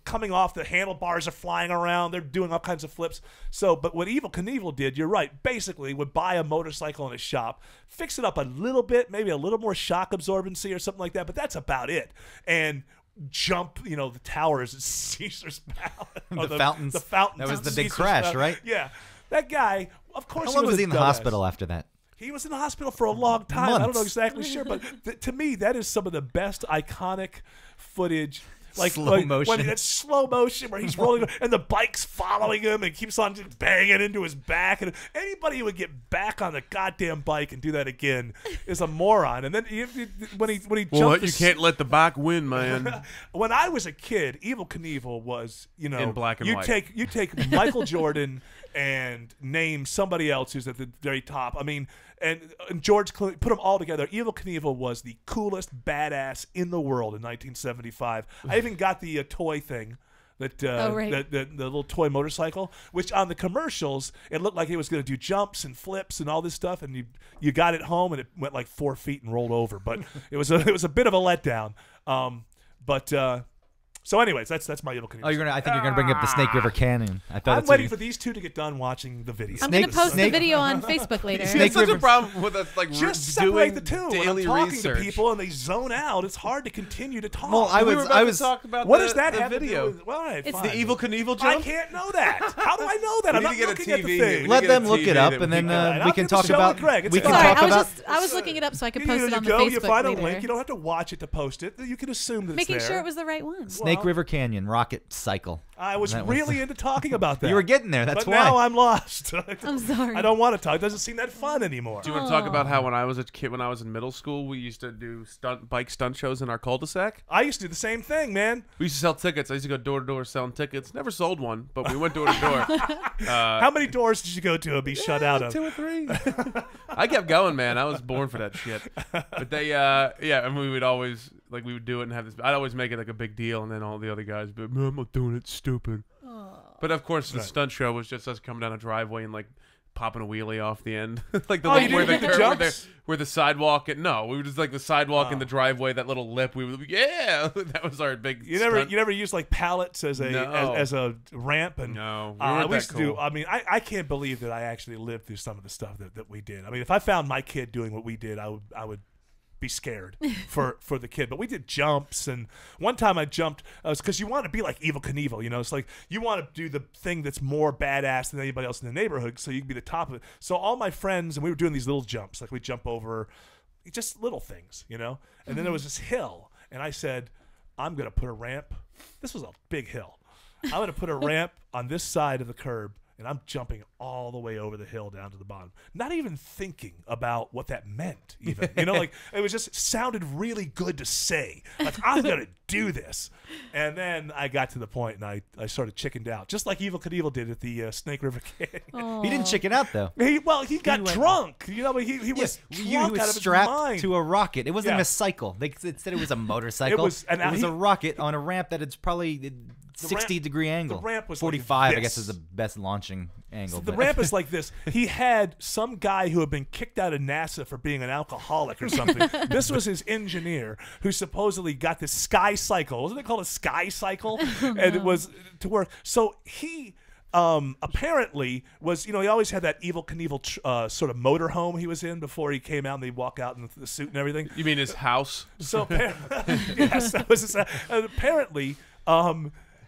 coming off. The handlebars are flying around. They're doing all kinds of flips. So, but what Evel Knievel did, you're right. Basically, would buy a motorcycle in a shop, fix it up a little bit, maybe a little more shock absorbency or something like that. But that's about it. And jump, the towers at Caesar's Palace. Or The fountains. The fountains. That was at the big Caesar's crash, Palace. right? Yeah. That guy, of course, How long was a he in the dumbass. hospital after that? He was in the hospital for a long time. I don't know Months. exactly sure, but to me, that is some of the best iconic footage. Like Slow motion. It's slow motion where he's rolling and the bike's following him and keeps on just banging into his back. And anybody who would get back on the goddamn bike and do that again is a moron. And then when he Well, jumped, you can't let the back win, man. when I was a kid, Evel Knievel was, In black and you white. You take Michael Jordan and name somebody else who's at the very top. I mean, and George Clooney, put them all together. Evel Knievel was the coolest badass in the world in 1975. I even got the toy thing. That right. the little toy motorcycle, which on the commercials it looked like it was going to do jumps and flips and all this stuff, and you got it home and it went like 4 feet and rolled over. But it was a bit of a letdown. So, anyways, that's my Evel Knievel. Oh, I think you're gonna bring up the Snake River Canyon. I thought I'm waiting for these two to get done watching the video. I'm going to post the video on Facebook later. Snake such a problem with us like Just doing separate the two. When I'm daily talking research. to people and they zone out, it's hard to continue to talk. Well, I we were was. about I to was. talk about what the, does that the have video? to do with? Well, all right, It's fine. The Evel Knievel I joke? can't know that. How do I know that? We I'm need not to get a looking at the TV. thing. We Let get them a look TV it up, that and we then can- I'll we give can the talk show about. to Craig. It's We can fine. Sorry, talk about. I was looking it up so I could You post need it to on the go. Facebook You find a later. link. You don't have to watch it to post it. You can assume that it's Making there. sure it was the right one. Snake Well- River Canyon rocket cycle. I was That was- really into talking about that. You were getting there. That's but why. now I'm lost. I'm sorry. I don't want to talk. It doesn't seem that fun anymore. Do you want to talk about how when I was a kid, when I was in middle school, we used to do bike stunt shows in our cul-de-sac? I used to do the same thing, man. We used to sell tickets. I used to go door to door selling tickets. Never sold one, but we went door to door. How many doors did you go to and be shut out of? 2 or 3. I kept going, man. I was born for that shit. But they, yeah, and we would always, like, we would do it and have this. I'd always make it like a big deal, and then all the other guys would be like, "Man, I'm not doing it, stupid." But of course, the stunt show was just us coming down a driveway and like popping a wheelie off the end, like the Oh, little, you where, didn't the, do the curve- jumps? where the sidewalk. No, we were just like the sidewalk in the driveway. That little lip. We were that was our big. You never, stunt. you never used like pallets as a No. as a ramp and No, we weren't we that used to do. cool. I mean, I can't believe that I actually lived through some of the stuff that we did. I mean, if I found my kid doing what we did, I would be scared for the kid. But we did jumps, and one time I jumped because you want to be like Evel Knievel, you know. It's like you want to do the thing that's more badass than anybody else in the neighborhood, so you can be the top of it. So all my friends and we were doing these little jumps, like we jump over just little things, you know. And then there was this hill, and I said, I'm gonna put a ramp. This was a big hill. I'm gonna put a ramp on this side of the curb. And I'm jumping all the way over the hill down to the bottom, not even thinking about what that meant. Even like it was just sounded really good to say. Like I'm gonna do this, and then I got to the point, and I sort of chickened out, just like Evel Knievel did at the Snake River Canyon. He didn't chicken out though. He got went- drunk, but he was He drunk was out of his strapped mind. to a rocket. It wasn't Yeah. even a cycle. They said it was a motorcycle. It was a rocket on a ramp that it's probably 60-degree angle. The ramp was 45, like I guess, this. is the best launching angle. The but- ramp is like this. He had some guy who had been kicked out of NASA for being an alcoholic or something. This was his engineer who supposedly got this sky cycle. Wasn't it called a sky cycle? And it was to work. So he apparently was, he always had that Evel Knievel sort of motorhome he was in before he came out and they'd walk out in the suit and everything. You mean his house? So yes, that was his, and apparently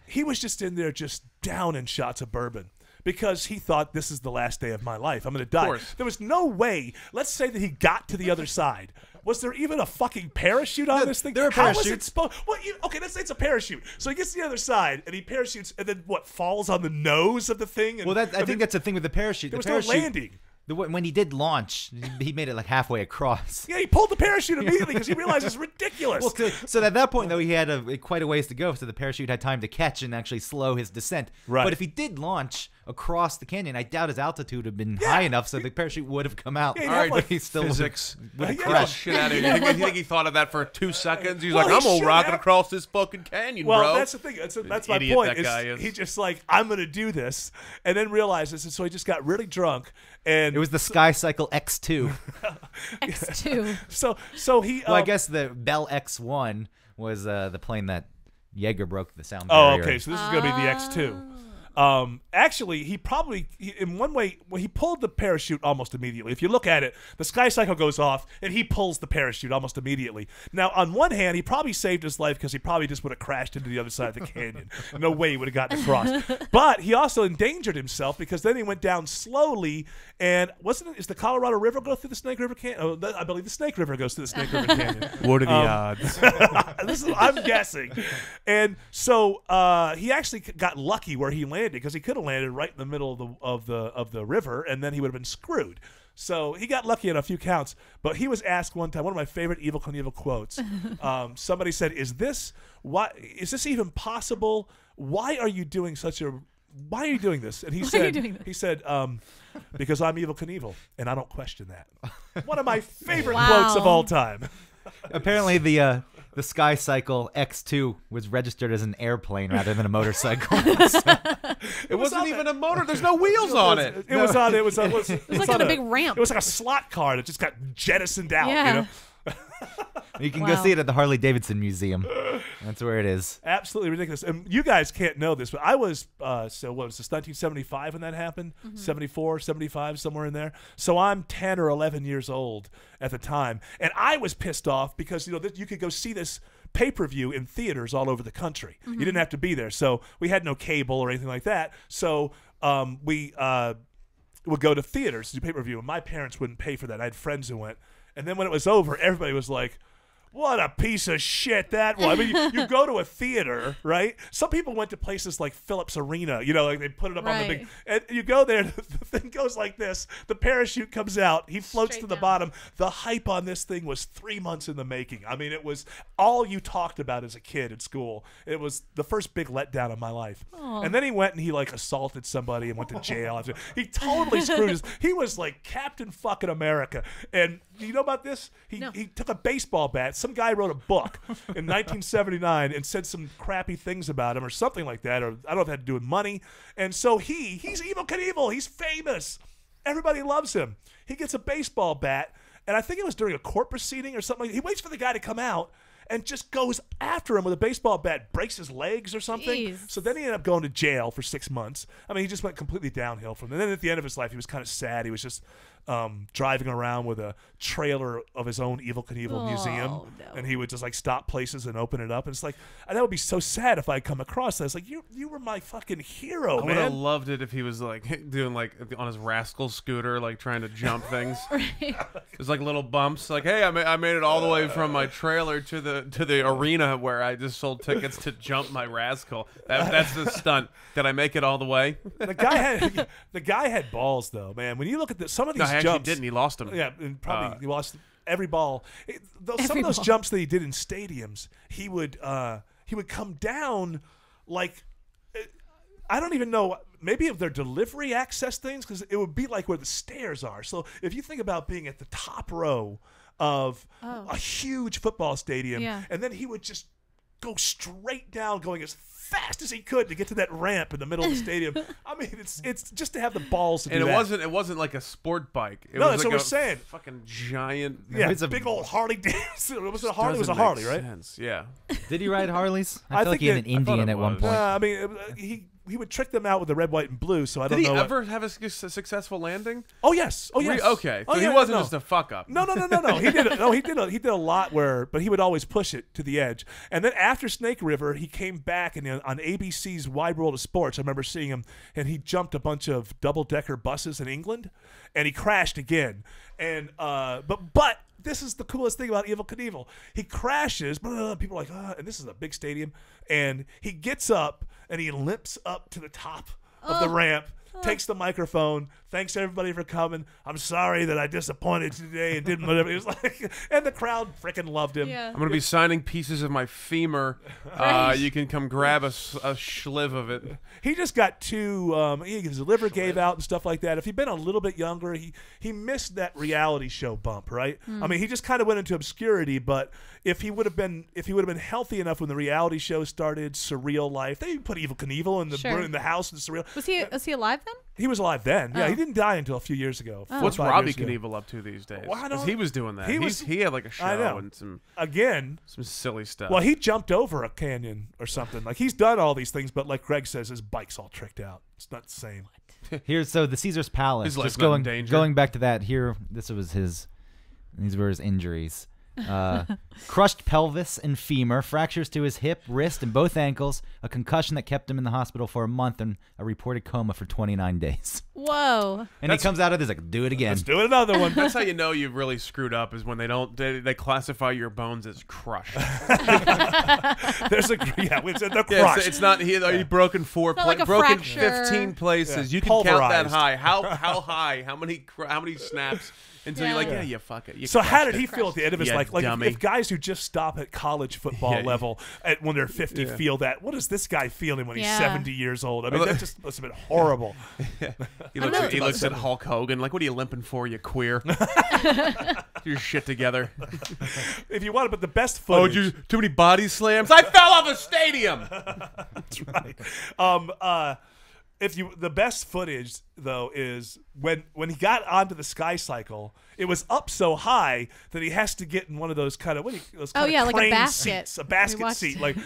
he was just in there just downing shots of bourbon because he thought this is the last day of my life. I'm going to die. course. There was no way. Let's say that he got to the other side. Was there even a fucking parachute on this thing? there are How was it parachutes. supposed? Well, okay, let's say it's a parachute. So he gets to the other side and he parachutes, and then what? Falls on the nose of the thing. And, Well, I think that's the thing with the parachute. there The was no parachute, landing. when he did launch, he made it like halfway across. Yeah, he pulled the parachute immediately because he realized it's ridiculous. Well, so at that point, though, he had quite a ways to go, so the parachute had time to catch and actually slow his descent. Right. But if he did launch across the canyon, I doubt his altitude would have been high enough so the parachute would have come out. Yeah, he'd All have, right, like, but he still Physics. would have Yeah. crashed. Shit out of here. You think he thought of that for 2 seconds? He's Well, like, he I'm gonna should rocket have. across this fucking canyon, Well, bro. that's the thing. That's my idiot point. that guy is. He just like, I'm going to do this, and then realizes, and so he just got really drunk, and It was the Sky Cycle X2. X2. so he. Well, I guess the Bell X1 was the plane that Jaeger broke the sound Oh, barrier. okay. So this is going to be the X2. Actually, in one way, he pulled the parachute almost immediately. If you look at it, the sky cycle goes off, and he pulls the parachute almost immediately. Now, on one hand, he probably saved his life because he probably just would have crashed into the other side of the canyon. No way he would have gotten across. But he also endangered himself because then he went down slowly, and is the Colorado River go through the Snake River Canyon? Oh, I believe the Snake River goes through the Snake River Canyon. What are the odds? I'm guessing. And so he actually got lucky where he landed because he could have landed right in the middle of the river, and then he would have been screwed. So he got lucky on a few counts. But he was asked one time, one of my favorite Evel Knievel quotes. Somebody said, "Is this even possible? Why are you doing this?" And he said, because I'm Evel Knievel, and I don't question that. One of my favorite quotes of all time. Apparently, the Sky Cycle X2 was registered as an airplane rather than a motorcycle. It wasn't even a motor. There's no wheels on it. It was like on a big ramp. It was like a slot car that just got jettisoned out. Yeah. You know? You can Wow. go see it at the Harley Davidson Museum. That's where it is. Absolutely ridiculous. And you guys can't know this, but I was, so what was this, 1975 when that happened? 74, 75, somewhere in there. So I'm 10 or 11 years old at the time. And I was pissed off because, you know, you could go see this pay-per-view in theaters all over the country. You didn't have to be there. So we had no cable or anything like that. So we would go to theaters to do pay-per-view, and my parents wouldn't pay for that. I had friends who went. And then when it was over, everybody was like, what a piece of shit that was. I mean, you go to a theater, right? Some people went to places like Phillips Arena, you know, like they put it up on the big, and you go there, the thing goes like this. The parachute comes out. He floats Straight to the down. bottom. The hype on this thing was 3 months in the making. I mean, it was all you talked about as a kid at school. It was the first big letdown of my life. Aw. And then he went and he like assaulted somebody and went to jail. He totally screwed us. He was like Captain fucking America. And you know about this? No. He took a baseball bat. Some guy wrote a book in 1979 and said some crappy things about him or something like that. Or I don't know if it had to do with money. And so he's Evel Knievel. He's famous. Everybody loves him. He gets a baseball bat. And I think it was during a court proceeding or something. He waits for the guy to come out and just goes after him with a baseball bat, breaks his legs or something. Jeez. So then he ended up going to jail for 6 months. I mean, he just went completely downhill from there. And then at the end of his life, he was kind of sad. He was just driving around with a trailer of his own Evel Knievel museum. no. And he would just like stop places and open it up. And it's like, that would be so sad if I come across that. It's like, you were my fucking hero, I would have man. loved it if he was like doing like on his rascal scooter, like trying to jump things. There's like little bumps. Like, hey, I made it all the way from my trailer to the arena where I just sold tickets to jump my rascal. That's the stunt. Did I make it all the way? The guy had balls though, man. When you look at some of these No, he actually jumps, didn't. He lost him. yeah, and probably he lost every ball. Some Every of those ball. jumps that he did in stadiums, he would come down like I don't even know. Maybe if they're delivery access things, because it would be like where the stairs are. So if you think about being at the top row of a huge football stadium, Yeah. and then he would just go straight down, going as fast as he could to get to that ramp in the middle of the stadium. I mean, it's just to have the balls to And do it that. wasn't like a sport bike. It No, was that's like what we're a saying. Fucking giant. Yeah, It's a- big old Harley Davidson. It was a Harley. It was a Doesn't Harley, make right? sense. Yeah. Did he ride Harleys? I I feel like think he had it- an I thought Indian it at one was. point. I mean, he would trick them out with the red, white, and blue. So I Did don't he know. ever have a successful landing? Oh yes. Oh yes. Okay. So Oh, he yeah, wasn't no. just a fuck up. No. He did. No, he did a lot but he would always push it to the edge. And then after Snake River, he came back and on ABC's Wide World of Sports. I remember seeing him, and he jumped a bunch of double-decker buses in England, and he crashed again. And but this is the coolest thing about Evel Knievel. He crashes. People are like, and this is a big stadium, and he gets up and he limps up to the top of the ramp. Takes the microphone. Thanks everybody for coming. I'm sorry that I disappointed you today and didn't whatever. It was like, and the crowd freaking loved him. Yeah. I'm gonna be signing pieces of my femur. Right. You can come grab a schliv of it. He just got too. His liver gave out and stuff like that. If he'd been a little bit younger, he missed that reality show bump, right? I mean, he just kind of went into obscurity. But if he would have been healthy enough when the reality show started, Surreal Life, they put Evel Knievel in the Sure. in the house in Surreal. Was he alive then? He was alive then. Yeah, Oh. he didn't die until a few years ago. 4 or What's 5 Robbie years ago. Knievel up to these days? Well, I 'Cause don't- he was doing that. he He had like a I know. show and some Again, silly stuff. well, he jumped over a canyon or something. Like he's done all these things, but like Greg says, his bike's all tricked out. It's not the same. Here's so the Caesar's Palace. His life's Just not in going danger. going back to that. Here, these were his injuries. Crushed pelvis and femur, fractures to his hip, wrist, and both ankles, a concussion that kept him in the hospital for a month, and a reported coma for 29 days. Whoa. And he comes out of this like, do it again. Let's do another one. That's how you know you've really screwed up is when they classify your bones as crushed. There's they're Yeah, crushed. it's not he broken four not like a broken fracture. 15 places. Yeah. You can count that Pulverized. high. How high? How many snaps until you're like, Yeah. yeah, you fuck it. You So how crushed did he it. feel at the end of his Yeah, life? Like dummy. if guys who just stop at college football Yeah. level when they're 50 Yeah. feel that, what is this guy feeling when he's Yeah. 70 years old? I mean, that just must have been horrible. He know. looks at Hulk Hogan like, what are you limping for, you queer? Get your shit together. If you want, but the best Oh, footage. too many body slams? I fell off a stadium. That's right. the best footage though is when he got onto the Sky Cycle, it was up so high that he has to get in one of those kind of like a basket. seats, a basket seat, like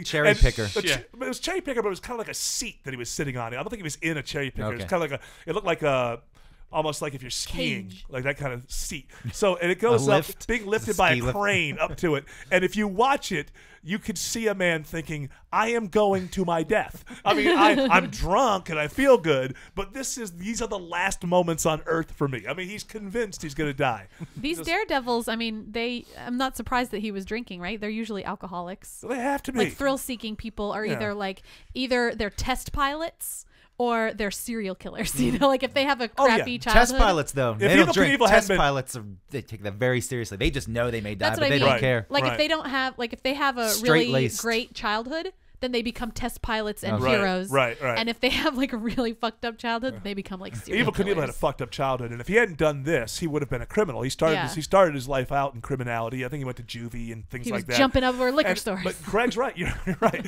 cherry picker. It was cherry picker, but it was kind of like a seat that he was sitting on. I don't think he was in a cherry picker. It was kind of like it looked like a. Almost like if you're skiing, like that kind of seat. So, and it goes up, being lifted by a crane up to it. And if you watch it, you could see a man thinking, I am going to my death. I mean, I'm drunk and I feel good, but these are the last moments on earth for me. I mean, he's convinced he's going to die. These daredevils, I mean, I'm not surprised that he was drinking, right? They're usually alcoholics. They have to be. Like thrill-seeking people are either they're test pilots or they're serial killers. You know, like if they have a crappy childhood. Test pilots, though, they don't drink. Test pilots, they take that very seriously. They just know they may die, but they don't care. Like if they don't have, if they have a really great childhood, then they become test pilots and heroes. Right. And if they have like a really fucked up childhood, then they become like serial killers. Evel Knievel had a fucked up childhood, and if he hadn't done this, he would have been a criminal. He started his life out in criminality. I think he went to juvie and things like that. He was jumping over liquor stores. But Greg's right. You're right.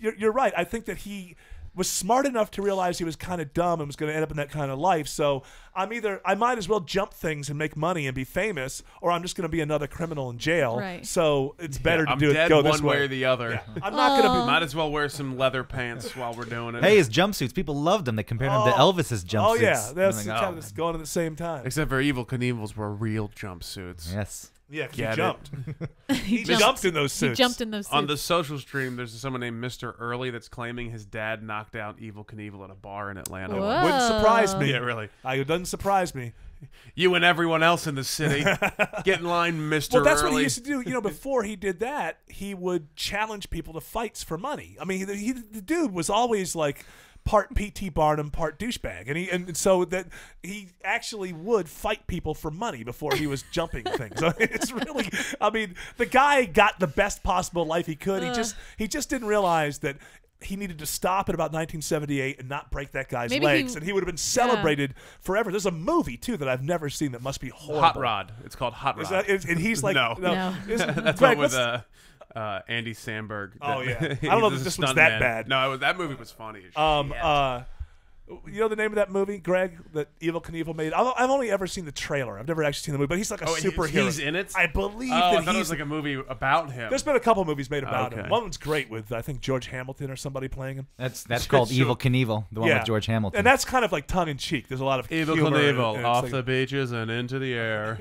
You're right. I think that he was smart enough to realize he was kind of dumb and was going to end up in that kind of life. So I might as well jump things and make money and be famous, or I'm just going to be another criminal in jail. Right. So it's better to go this way. I'm dead one way or the other. Yeah. I'm not going to Might as well wear some leather pants while we're doing it. Hey, his jumpsuits. People loved him. They compared him to Elvis's jumpsuits. Oh yeah, that's kind of going at the same time. Except for Evel Knievel's were real jumpsuits. Yes. Yeah, because he jumped. He jumped in those suits. He jumped in those suits. On the social stream, there's someone named Mr. Early that's claiming his dad knocked out Evel Knievel at a bar in Atlanta. Whoa. Wouldn't surprise me. Yeah, really. It doesn't surprise me. You and everyone else in the city. Get in line, Mr. Well, that's Early. what he used to do. You know, before he did that, he would challenge people to fights for money. I mean, the dude was always like part P.T. Barnum, part douchebag, and so that he actually would fight people for money before he was jumping things. So it's really, I mean, the guy got the best possible life he could. He just didn't realize that he needed to stop at about 1978 and not break that guy's legs, and he would have been celebrated forever. There's a movie too that I've never seen that must be horrible. Hot Rod. It's called Hot Rod. And he's like, no. That's Greg, one with Andy Samberg. Oh yeah, I don't know if this was that bad. No, that movie was funny as shit. You know the name of that movie, Greg, that Evel Knievel made? I've only ever seen the trailer. I've never actually seen the movie, but he's like a superhero. He's in it? I believe I that thought it was like a movie about him. There's been a couple movies made about him. One was great with, I think, George Hamilton or somebody playing him. That's called Evel Knievel, the one with George Hamilton. And that's kind of like tongue-in-cheek. There's a lot of Evel Knievel, off the beaches and into the air.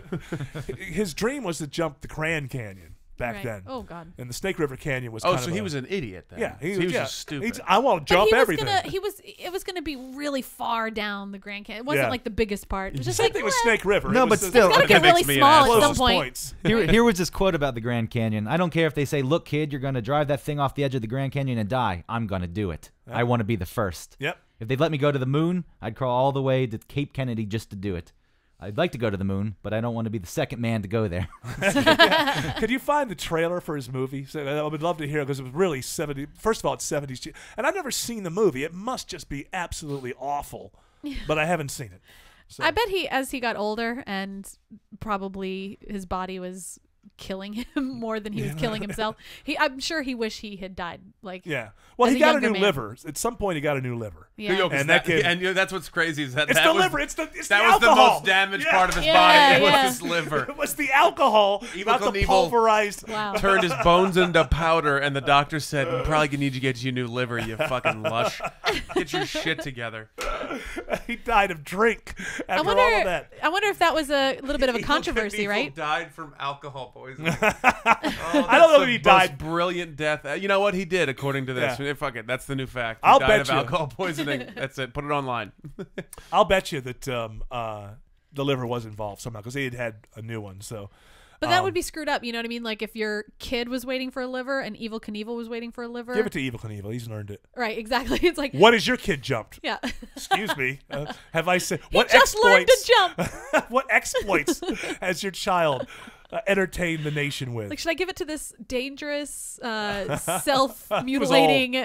His dream was to jump the Grand Canyon. Back then. Oh, God. And the Snake River Canyon was he was an idiot then. Yeah. He was just stupid. I want to jump everything. It was going to be really far down the Grand Canyon. It wasn't like the biggest part. It was just same thing with Snake River. No, but still. It's going to get really small at some point. Here was this quote about the Grand Canyon. I don't care if they say, look, kid, you're going to drive that thing off the edge of the Grand Canyon and die. I'm going to do it. I want to be the first. Yep. If they'd let me go to the moon, I'd crawl all the way to Cape Kennedy just to do it. I'd like to go to the moon, but I don't want to be the second man to go there. Could you find the trailer for his movie? So I would love to hear, because it was really 70. First of all, it's 70s. And I've never seen the movie. It must just be absolutely awful. But I haven't seen it. So. I bet as he got older and probably his body was killing him more than he was killing himself. I'm sure he wished he had died. Well, he got a new liver. At some point, he got a new liver. Yeah. And that's what's crazy is that it's the liver. It's the alcohol. Was the most damaged part of his body. It was his liver. It was the alcohol, not the pulverized. Wow. Turned his bones into powder, and the doctor said, "We probably need to get you a new liver. You fucking lush. Get your shit together." He died of drink after all of that. I wonder if that was a little bit of a controversy, right? Died from alcohol poisoning. I don't know if he died. Brilliant death. You know what he did, according to this. Fuck it. That's the new fact. He I'll died bet of you. alcohol poisoning. That's it. Put it online. I'll bet you that the liver was involved somehow, because he had a new one. So. But that would be screwed up, you know what I mean? Like if your kid was waiting for a liver and Evel Knievel was waiting for a liver. Give it to Evel Knievel. He's earned it. Right, exactly. It's like, what has your kid jumped? Yeah. Excuse me. Have I said what exploits? Learned to jump. What exploits has your child entertain the nation with. Like, should I give it to this dangerous, self-mutilating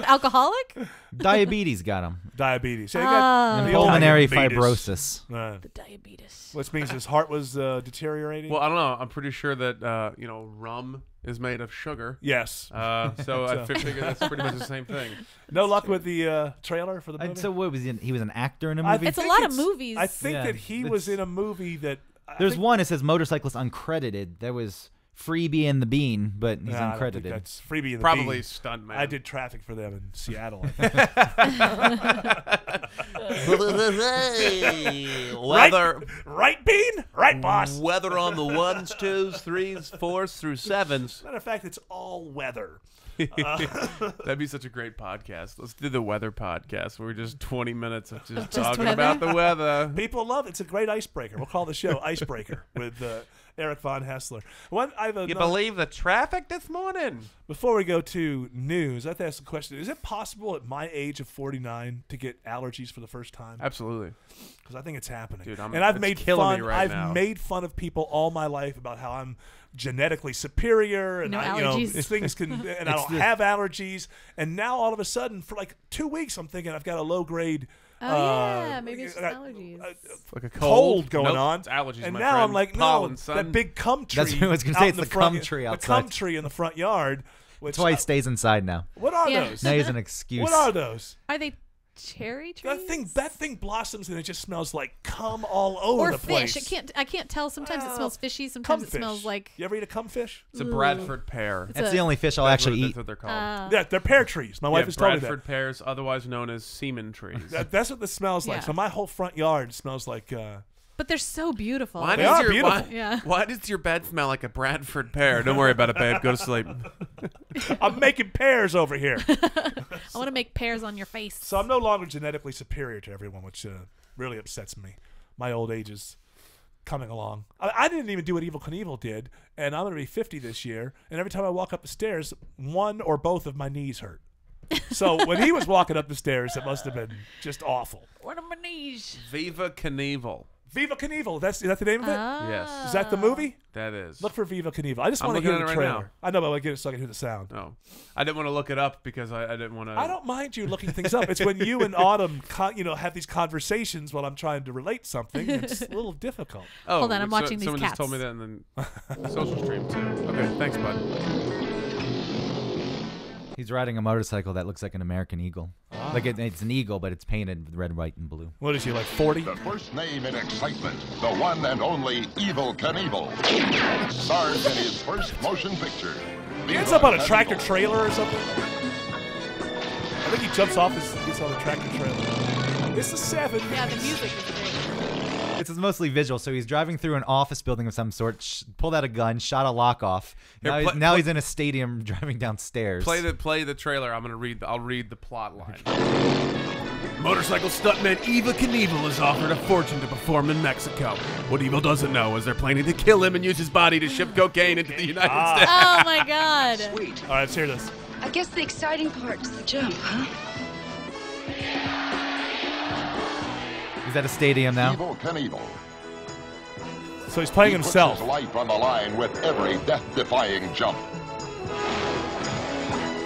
alcoholic? Diabetes got him. Diabetes. Yeah, Ah. the old Pulmonary diabetes. fibrosis. The diabetes. Which means his heart was deteriorating. Well, I don't know. I'm pretty sure that rum is made of sugar. Yes. So I figure that's pretty much the same thing. No luck with the trailer for the movie? And so what was he was an actor in a movie? It's a lot of movies. I think Yeah, that he was in a movie that... There's one that says motorcyclist uncredited. There was Freebie and the Bean, but he's I don't think uncredited. that's Freebie and the Probably Bean. stunt man. I did traffic for them in Seattle. Weather, Right, Bean? Right, boss. weather on the 1s, 2s, 3s, 4s through 7s. Matter of fact, it's all weather. That'd be such a great podcast. Let's do the weather podcast where we're just 20 minutes of just talking weather? about the weather. People love it. It's a great icebreaker. We'll call the show Icebreaker with Eric Von Hessler. You believe the traffic this morning? Before we go to news, I have to ask a question. Is it possible at my age of 49 to get allergies for the first time? Absolutely. Because I think it's happening. Dude, I've it's made killing fun. me right now. I've made fun of people all my life about how I'm genetically superior and No things allergies. can and I don't have allergies. And now all of a sudden, for like 2 weeks, I'm thinking I've got a low grade. Maybe it's just allergies. Like a Cold going Nope, on. It's allergies, And my now friend. I'm like, no, Pollen, son. that big cum tree. That's what I was gonna out say, in it's the front- cum tree The outside. cum tree in the front yard. Which That's why he stays inside now. What are Yeah. those? Now he's an excuse. What are those? Are they cherry trees? That thing blossoms and it just smells like cum all over or the fish. place. I can't tell. Sometimes it smells fishy. Cum Sometimes it fish. smells like. You ever eat a cum fish? It's a Bradford pear. That's the only fish I'll actually eat. That's what they're called. Yeah, they're pear trees. My wife has told me that. Bradford pears, otherwise known as semen trees. That's what this smells like. Yeah. So my whole front yard smells like. But they're so beautiful. Why They does are your beautiful. why does your bed smell like a Bradford pear? Don't worry about it, babe. Go to sleep. I'm making pears over here. I want to make pears on your face. So I'm no longer genetically superior to everyone, which really upsets me. My old age is coming along. I didn't even do what Evel Knievel did, and I'm going to be 50 this year, and every time I walk up the stairs, one or both of my knees hurt. So when he was walking up the stairs, it must have been just awful. What are my knees? Viva Knievel. Viva Knievel. Is that the name of it? Yes, Is that the movie? that is. Look for Viva Knievel. I just I'm want to looking hear at the it right trailer. now. I know, but I get it so I can hear the sound. No, I didn't want to look it up because I didn't want to. I don't mind you looking things up. It's when you and Autumn, have these conversations while I'm trying to relate something. It's a little difficult. Oh, Hold on, I'm watching these Someone just told me cats. that, and then social stream too. Okay, thanks, bud. He's riding a motorcycle that looks like an American eagle. Like it's an eagle, but it's painted with red, white, and blue. What is he, like 40? The first name in excitement, the one and only Evel Knievel. Stars in his first motion picture. He ends up on a tractor trailer or something. I think he jumps off gets on a tractor trailer. It's the 7. Yeah, the music is great. It's mostly visual. So he's driving through an office building of some sort, pulled out a gun, shot a lock off. Here, Now he's in a stadium driving downstairs. Play the trailer. I'll read the plot line. Motorcycle stuntman Evel Knievel is offered a fortune to perform in Mexico. What Evel doesn't know is they're planning to kill him and use his body to ship cocaine into the United States. Oh my god. All right, let's hear this. I guess the exciting part is the jump, huh? He's at a stadium now. Evel Knievel. So he's playing He puts himself. his life on the line with every death-defying jump.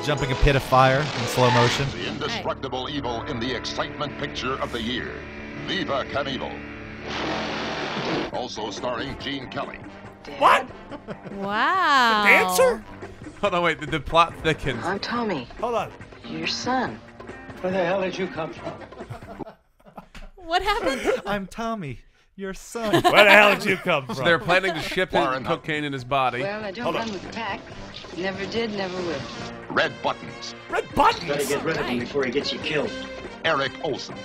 Jumping a pit of fire in slow motion. The indestructible Evel in the excitement picture of the year, Viva Knievel. Also starring Gene Kelly. What? Wow. Dancer? Hold on, wait. The plot thickens. I'm Tommy, Hold on. your son. Where the hell did you come from? What happened? I'm Tommy, your son. Where the hell did you come from? They're planning to ship his Far enough. cocaine in his body. Well, I don't Hold on. run with the pack. Never did, never will. Red Buttons, Red Gotta buttons. get rid of him before he gets you killed. Eric Olson,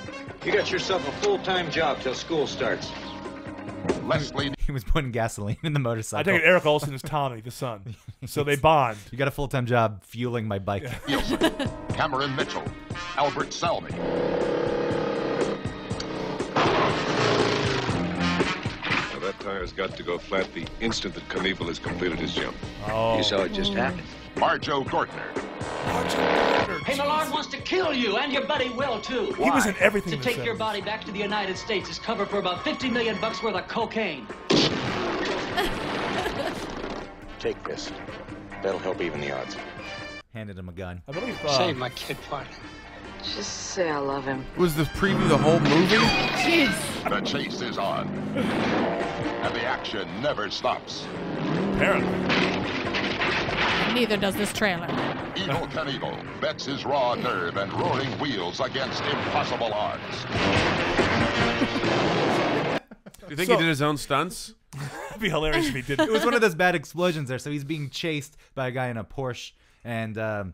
You got yourself a full-time job till school starts. Leslie He was putting gasoline in the I motorcycle. take it Eric Olson is Tommy, the son. So they bond. You got a full-time job fueling my bike. Nielsen, Cameron Mitchell, Albert Salmi. Now that tire's got to go flat the instant that Knievel has completed his jump. Oh. You saw it just happen. Marjo Gortner, Hey, Millard wants to kill you, and your buddy will, too. He was in everything. To in the take your 70s. body back to the United States is cover for about $50 million worth of cocaine. Take this. That'll help even the odds. Handed him a gun. I believe. Save my kid, partner. Just say I love him. Was the preview the whole movie? Jeez. The chase is on. And the action never stops. Apparently. Neither does this trailer. Evel Knievel bets his raw nerve and roaring wheels against impossible odds. Do you think So- he did his own stunts? It'd be hilarious if he didn't. It was one of those bad explosions there. So he's being chased by a guy in a Porsche, and Evel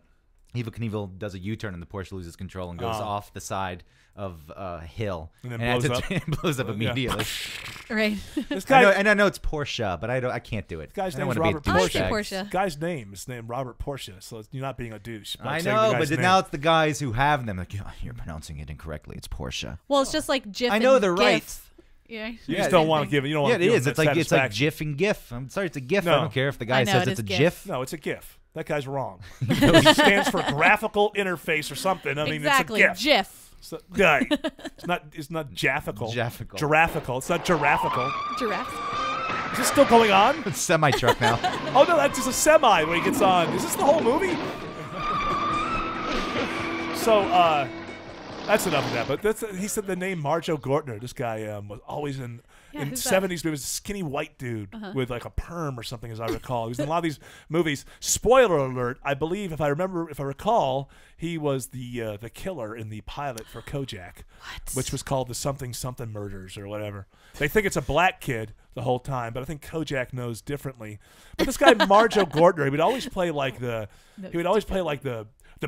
Knievel does a U-turn, and the Porsche loses control and goes off the side of a hill, And then it blows up. it blows up immediately. Right. This guy, I know it's Porsche, but I can't do it. guy's I don't name's wanna Robert be a I like the douchebag. Porsche. Guy's name is named Robert Porsche, so you're not being a douche. by I saying the know, guy's but name. now it's the guys who have them. Like, you're pronouncing it incorrectly. It's Porsche. Well, it's just like GIF. I know and they're GIF. right. Yeah. You just don't want to give it. You don't want Yeah, to it give is. him It's that like satisfaction. GIF and GIF. I'm sorry, it's a GIF. No. I don't care if the I guy know, says it it's is a GIF. GIF. No, it's a GIF. That guy's wrong. He stands for graphical interface or something. I mean, Exactly. it's a GIF. GIF. So, guy. It's not jaffical. Jaffical. Giraffical. It's not giraffical. Giraffe. Is this still going on? It's semi truck now. Oh no, that's just a semi when he gets on. Is this the whole movie? So, that's enough of that. But he said the name Marjo Gortner. This guy was always in who's that? 70s. He was a skinny white dude with like a perm or something, as I recall. He was in a lot of these movies. Spoiler alert! I believe, if I recall, he was the killer in the pilot for Kojak, which was called the something something murders or whatever. They think it's a black kid the whole time, but I think Kojak knows differently. But this guy Marjo Gortner, he would always play like the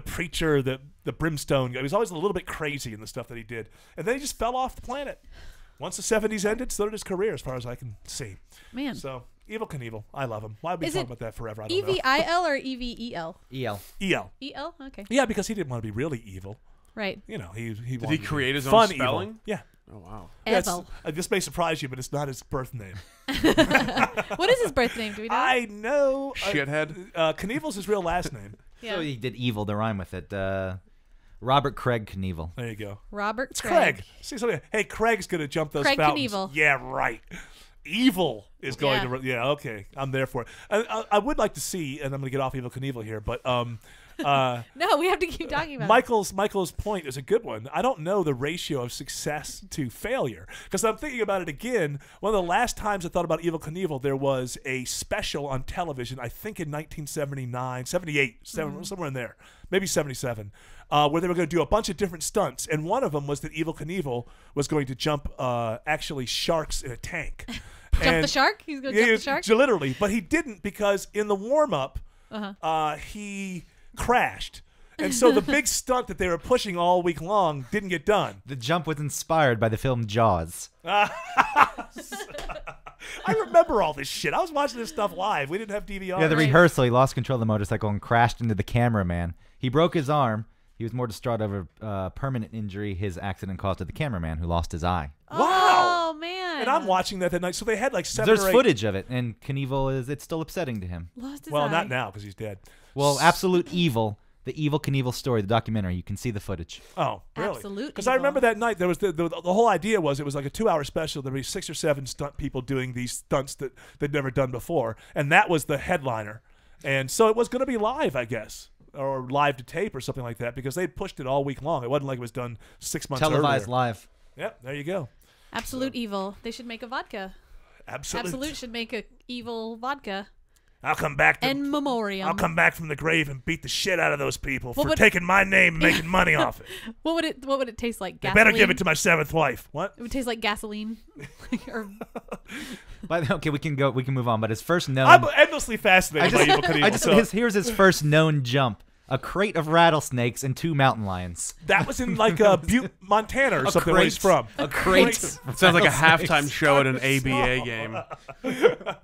preacher, the brimstone guy. He was always a little bit crazy in the stuff that he did. And then he just fell off the planet. Once the 70s ended, so did his career, as far as I can see. Man. So, Evel Knievel, I love him. Why would we Is talk it about that forever? I don't know. EVIL or EVEL? EL. EL. EL? Okay. Yeah, because he didn't want to be really evil. Right. You know, he Did he wanted to be create his own fun spelling? Evil. Yeah. Oh, wow. Yeah, Evel. this may surprise you, but it's not his birth name. What is his birth name? Do we know? I know. Shithead. Knievel's his real last name. Yeah. So he did evil to rhyme with it. Robert Craig Knievel. There you go. Robert It's Craig. Craig. See something? Hey, Craig's gonna jump those Craig fountains. Knievel. Yeah, right. Evil is going Yeah. to. Yeah, okay. I'm there for it. I would like to see, and I'm gonna get off Evel Knievel here, but No, we have to keep talking about it. Michael's point is a good one. I don't know the ratio of success to failure because I'm thinking about it again. One of the last times I thought about Evel Knievel, there was a special on television. I think in 1979, 78, somewhere in there, maybe 77, where they were going to do a bunch of different stunts, and one of them was that Evel Knievel was going to jump actually sharks in a tank. Jump the shark? He's going to jump the shark? Literally, but he didn't because in the warm up, he crashed. And so the big stunt that they were pushing all week long didn't get done. The jump was inspired by the film Jaws. I remember all this shit. I was watching this stuff live. We didn't have DVR. Yeah, the rehearsal, he lost control of the motorcycle and crashed into the cameraman. He broke his arm. He was more distraught over permanent injury his accident caused to the cameraman, who lost his eye. Oh, man. And I'm watching that night. So they had like 7 There's or 8. footage of it, and Knievel it's still upsetting to him. Lost his Well, eye. not now because he's dead. Well, Absolute Evil, the Evel Knievel story, the documentary, you can see the footage. Oh, really? Absolute Because I evil. remember that night there was the whole idea was it was like a 2-hour special. There would be 6 or 7 stunt people doing these stunts that they'd never done before, and that was the headliner. And so it was going to be live, I guess, or live to tape or something like that, because they pushed it all week long. It wasn't like it was done 6 months Televised earlier. live. Yep, there you go. Absolute evil. They should make a vodka. Absolute should make a evil vodka. I'll come back to In memoriam. I'll come back from the grave and beat the shit out of those people What for would- taking my name and making money off it. What would it taste like? They Gasoline? better give it to my 7th wife. What? It would taste like gasoline. Or Okay, we can move on. But his first known, I'm endlessly fascinated by Evel Knievel. here's his first known jump: a crate of rattlesnakes and 2 mountain lions. That was in like Butte, Montana, or something where he's from. A crate. It sounds like a halftime show at an ABA game.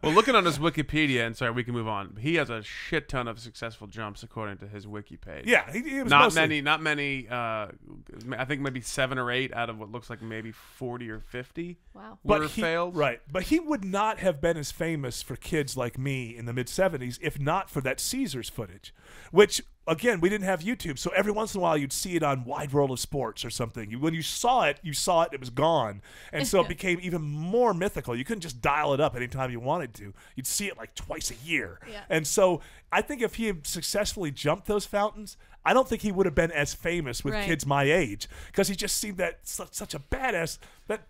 Well, looking on his Wikipedia, and sorry, we can move on. He has a shit ton of successful jumps according to his wiki page. Yeah, he was not mostly- many. I think maybe 7 or 8 out of what looks like maybe 40 or 50. wow. Were failed. Right, but he would not have been as famous for kids like me in the mid-'70s if not for that Caesars footage, which, again, we didn't have YouTube, so every once in a while you'd see it on Wide World of Sports or something. When you saw it, it was gone. And so it became even more mythical. You couldn't just dial it up anytime you wanted to. You'd see it like twice a year. Yeah. And so I think if he had successfully jumped those fountains, I don't think he would have been as famous with kids my age, because he just seemed that such a badass that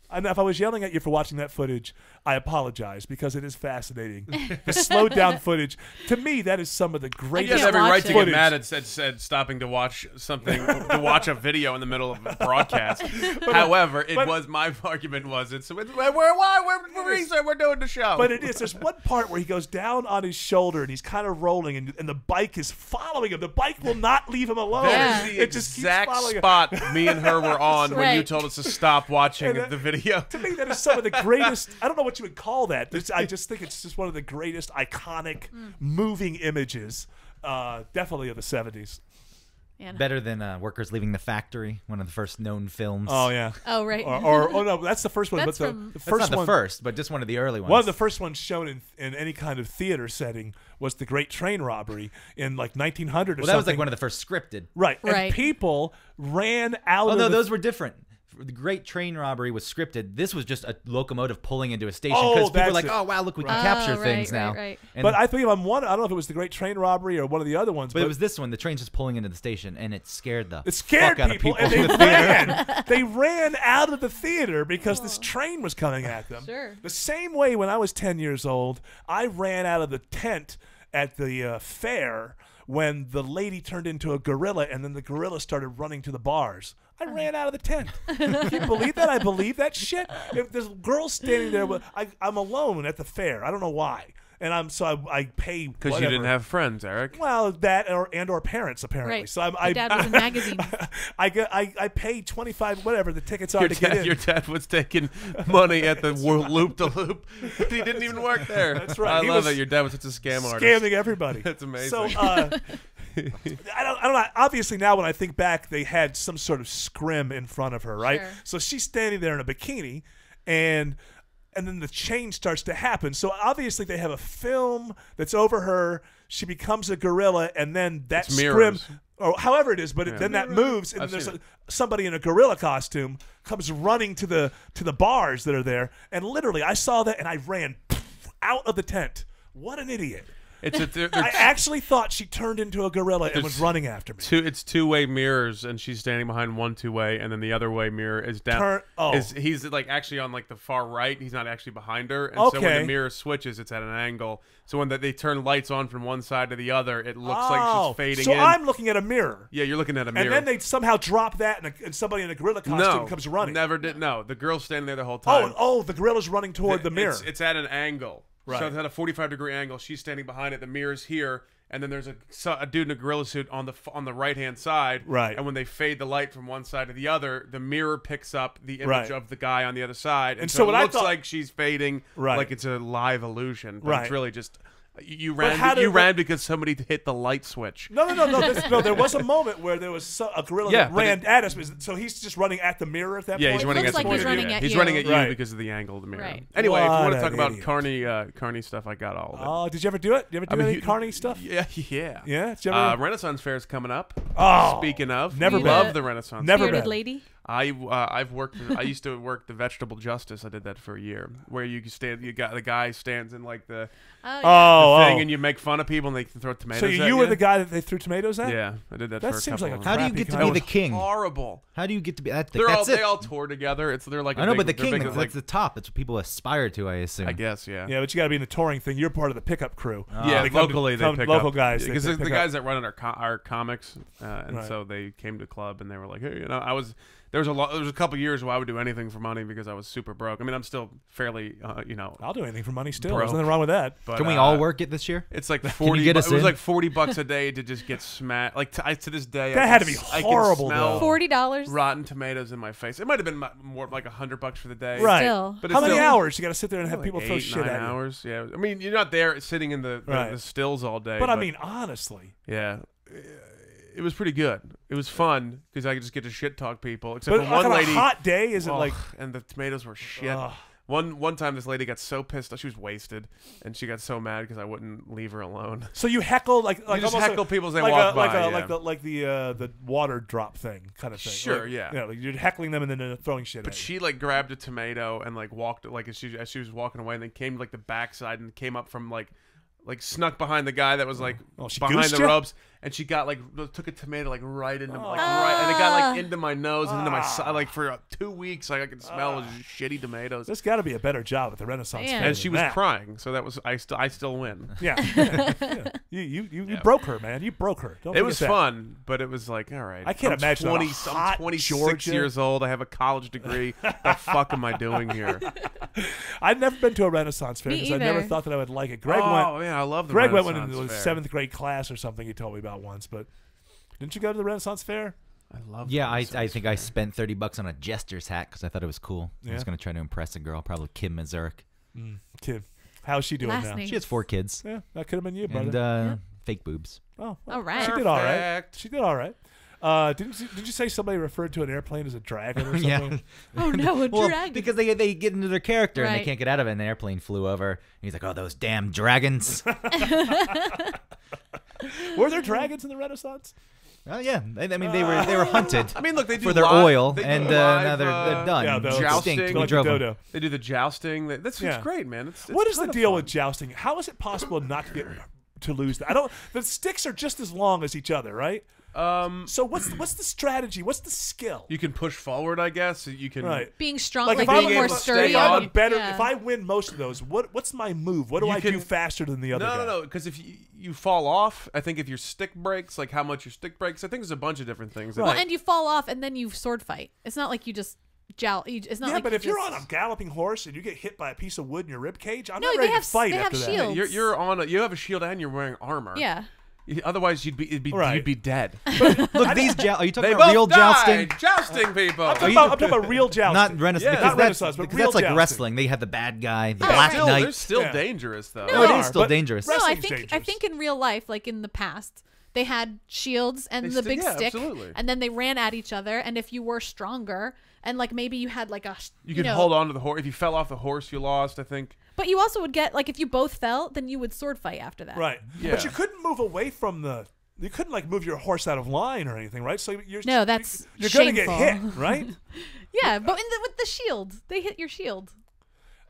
and if I was yelling at you for watching that footage, I apologize, because it is fascinating. The slowed down footage, to me, that is some of the You greatest. have every right to get footage. mad at said stopping to watch something, to watch a video in the middle of a broadcast. However, my argument was we're doing the show. But it is. There's one part where he goes down on his shoulder and he's kind of rolling, and the bike is following him. The bike will not leave him alone. That is the It just keeps exact following him. spot me and her were on when you Right. told us to stop watching And the video. To me, that is some of the greatest. I don't know what you would call that. I just think it's just one of the greatest iconic moving images, definitely of the 70s. And Better than Workers Leaving the Factory, one of the first known films. Oh yeah. oh right. Oh no, that's the first one. That's but from- the That's first not one, the first, but just one of the early ones. one of the first ones shown in any kind of theater setting was the Great Train Robbery in like 1900 or Well, something. that was like one of the first scripted. Right. Right. And people ran out Oh of no, the those were different. The Great Train Robbery was scripted. This was just a locomotive pulling into a station Oh, because people that's were like, it. "Oh wow, look, we can Right. capture Oh, things right, now." right, right. And But I think I'm one. I don't know if it was the Great Train Robbery or one of the other ones. but it was this one. The train's just pulling into the station, and it scared the It scared fuck out of people, and in they the theater. ran. They ran out of the theater because this train was coming at them. Sure. The same way when I was 10 years old, I ran out of the tent at the fair when the lady turned into a gorilla, and then the gorilla started running to the bars. I ran out of the tent. Can you believe that? I believe that shit. If there's girls standing there, I'm alone at the fair. I don't know why. And I pay Because you whatever. didn't have friends, Eric. Well, that or parents apparently. Right. So My dad was in magazines. I paid $25 whatever the tickets are to get in. Your dad was taking money at the World Loop to Loop. He didn't even work there. That's right. I He love was that your dad was such a scam artist. Scamming everybody. That's amazing. So I don't know. Obviously, now when I think back, they had some sort of scrim in front of her, right? Sure. So she's standing there in a bikini, and then the change starts to happen. So obviously, they have a film that's over her. She becomes a gorilla, and then that It's scrim, mirrors. or however it is, but then that moves, and I've there's seen it. somebody in a gorilla costume comes running to the bars that are there, and literally, I saw that, and I ran out of the tent. What an idiot! I actually thought she turned into a gorilla and was running after me. It's two-way mirrors, and she's standing behind one two-way, and then the other way mirror is down. He's like actually on like the far right. He's not actually behind her, and so when Okay. the mirror switches, it's at an angle. So when they turn lights on from one side to the other, it looks like she's fading so in. I'm looking at a mirror. Yeah, you're looking at a mirror. And then they somehow drop that, and somebody in a gorilla costume comes running. Never did. No, the girl's standing there the whole time. Oh, the gorilla's running toward the mirror. It's at an angle. Right. So it's at a 45-degree angle. She's standing behind it. The mirror's here, and then there's a dude in a gorilla suit on the right-hand side. Right. And when they fade the light from one side to the other, the mirror picks up the image Right. of the guy on the other side. And so so what it I looks thought- like she's fading, Right. like it's a live illusion. But Right. it's really just you how ran. You did- ran because somebody hit the light switch. No. No, there was a moment where there was a gorilla Yeah, that but ran at us. So he's just running at the mirror at that Yeah, point? he's running looks at like the he's mirror. running at He's you. running at you Right. because of the angle of the mirror. Right. Anyway, if you What want to an talk about idiot. Carney stuff, I got all of it. Oh, did you ever do it? You ever do any Carney stuff? Yeah. Yeah? Did you ever? Renaissance Fair is coming up. Oh, Speaking of, never been. love the Renaissance. Never Bearded been. lady. I've worked. I used to work the Vegetable Justice. I did that for a year, where you can stand. You got the guy stands in like the thing, and you make fun of people, and they can throw tomatoes. So at you were the guy that they threw tomatoes at? Yeah, I did that. That for a seems couple like a of How do you crappy get to kind be of- the king? horrible. How do you get to be? That's They it. all tour together. They're like a I know, big, but the they're king, big, that's the top. That's what people aspire to, I assume. I guess, yeah. Yeah, but you got to be in the touring thing. You're part of the pickup crew. Yeah, They come to- locally they come- pick local up. guys. they because pick the up. guys that run our comics, and Right. so they came to club and they were like, hey, there was a couple years where I would do anything for money because I was super broke. I mean, I'm still fairly, I'll do anything for money still. broke. There's nothing wrong with that. But, Can we all work it this year? It's like you 40. get us It was in? like $40 a day to just get smacked. Like to this day, That I had can to be I can horrible, smell though. $40. rotten tomatoes in my face. It might have been more like $100 for the day. Right. Still. But How it's many still- hours? You got to sit there and have Like people throw 8, shit 9 at you. hours. Yeah. I mean, you're not there sitting in the Right. stills all day. But I mean, honestly. yeah. It was pretty good. It was fun because I could just get to shit talk people. Except But for like one on lady. a hot day, is it like? And the tomatoes were shit. Ugh. One time, this lady got so pissed off. She was wasted, and she got so mad because I wouldn't leave her alone. So you heckle like You just almost heckle people as they like walk by, like the water drop thing kind of thing. Sure, Like, yeah. like you're heckling them and then throwing shit. But at she like grabbed a tomato and like walked like as she was walking away, and then came to like the backside and came up from like snuck behind the guy that was like she behind goosed the ya? ropes, and she got like took a tomato like right into right, and it got like into my nose and into my side. Like for 2 weeks, like I could smell shitty tomatoes. There's got to be a better job at the Renaissance Man. Fair. And she than was that. crying, so that was I still win. Yeah, yeah. You broke her, man. You broke her. Don't It forget was that. fun, but it was like, all right. I can't imagine on a hot I'm 26 Georgia. years old. I have a college degree. The fuck am I doing here? I'd never been to a Renaissance Fair Me because I never either. thought that I would like it. Greg Oh went. yeah, I love the Greg went Renaissance when it was Fair. 7th grade class or something. He told me about once, but didn't you go to the Renaissance Fair? I love. Yeah, the I Renaissance think I spent $30 on a jester's hat because I thought it was cool. I Yeah. was going to try to impress a girl, probably Kim Mazurk. Kid, how's she doing Last now? name. She has 4 kids Yeah, that could have been you, brother. and fake boobs. Oh, All right. She did all right. Perfect. She did all right. Did you say somebody referred to an airplane as a dragon or Yeah. something? Oh no, a Well, dragon. because they get into their character and they Right. can't get out of it, and the airplane flew over. And he's like, "Oh, those damn dragons!" Were there dragons in the Renaissance? Oh yeah, I mean they were hunted. I mean, look, they do for their live- oil, they do and live, now they're done. yeah, those- jousting. Extinct. Like We the drove them. dodo. They do the jousting. That's Yeah. great, man. It's What is the kinda deal fun. with jousting? How is it possible not to get to lose that? I don't. The sticks are just as long as each other, right? So what's the strategy? What's the skill? You can push forward, I guess. You can. Right. being strong, Like, like, if a I'm little being more able to sturdy. stay If I'm on- a better, Yeah. if I win most of those, what's my move? What do You I do can- faster than the other guy? No. Because if you fall off, I think if your stick breaks, like how much your stick breaks, I think there's a bunch of different things. Well, and you fall off and then you sword fight. It's not like you just it's not Yeah, like but you if you're just- on a galloping horse and you get hit by a piece of wood in your rib cage, I'm No, not they ready have to fight they have after that. shields. you're on. You have a shield and you're wearing armor. Yeah. Otherwise, you'd be Right. you'd be dead. Look, these are you talking They about both real died. jousting? Jousting people. I'm talking about real jousting. Not Renaissance. Yeah, because not that's, Renaissance, but because real that's like jousting. wrestling. They have the bad guy, the They're Black still, Knight. They're still Yeah. dangerous though. No, it are, is still but dangerous. No, I Wrestling's think I dangerous. think in real life, like in the past, they had shields and They the sti- big yeah, stick, absolutely. and then they ran at each other. And if you were stronger, and like maybe you had like a You could know, hold on to the horse. If you fell off the horse, you lost. I think. but you also would get like if you both fell, then you would sword fight after that. Right. Yeah. But you couldn't move away from the. You couldn't like move your horse out of line or anything, right? So you're No, that's you're gonna get shameful. hit, right? Yeah, but with the shield, they hit your shield.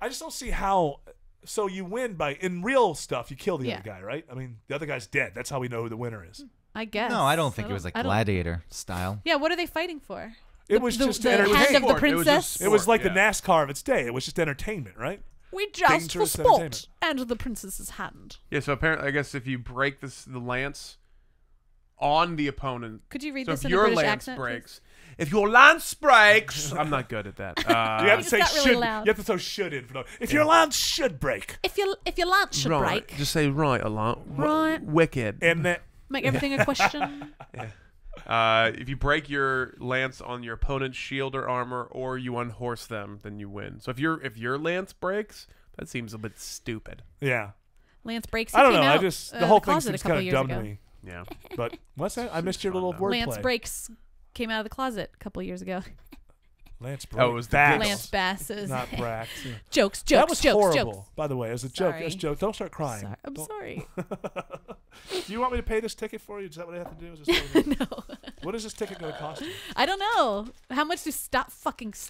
I just don't see how. So you win by in real stuff. You kill the Yeah. other guy, right? I mean, the other guy's dead. That's how we know who the winner is. I guess. No, I don't think it was like I don't- gladiator style. Yeah, what are they fighting for? It was just the hand of entertainment. the Sport. It was princess. just It was like yeah. the NASCAR of its day. It was just entertainment, right? We joust for dangerous sport entertainment. and the princess's hand. Yeah. So apparently, I guess if you break the lance on the opponent, Could you read so this if in a your British lance accent, please? breaks, if your lance breaks, I'm not good at that. You have to It's say not really should. loud. You have to throw should in. For the, if your lance should break, If your lance should right. break, Just say right a lot. Right. Wicked. and that make everything a question. If you break your lance on your opponent's shield or armor, or you unhorse them, then you win. So if your lance breaks, that seems a bit stupid. yeah. Lance breaks. I don't came know. I out, just the the whole thing closet seems a couple kind of years dumb ago. to me. Yeah. But what's that? I missed your little wordplay. Lance breaks came out of the closet a couple years ago. Lance break. Oh, it was the Bass, Lance Bass is not Brax. Yeah. jokes, That jokes, was jokes, horrible. jokes. By the way, it was a joke. Sorry. It's a joke. Don't start crying. Sorry. I'm Don't- sorry. Do you want me to pay this ticket for you? Is that what I have to do? Is this No, what is this ticket going to cost you? I don't know. How much do stop signs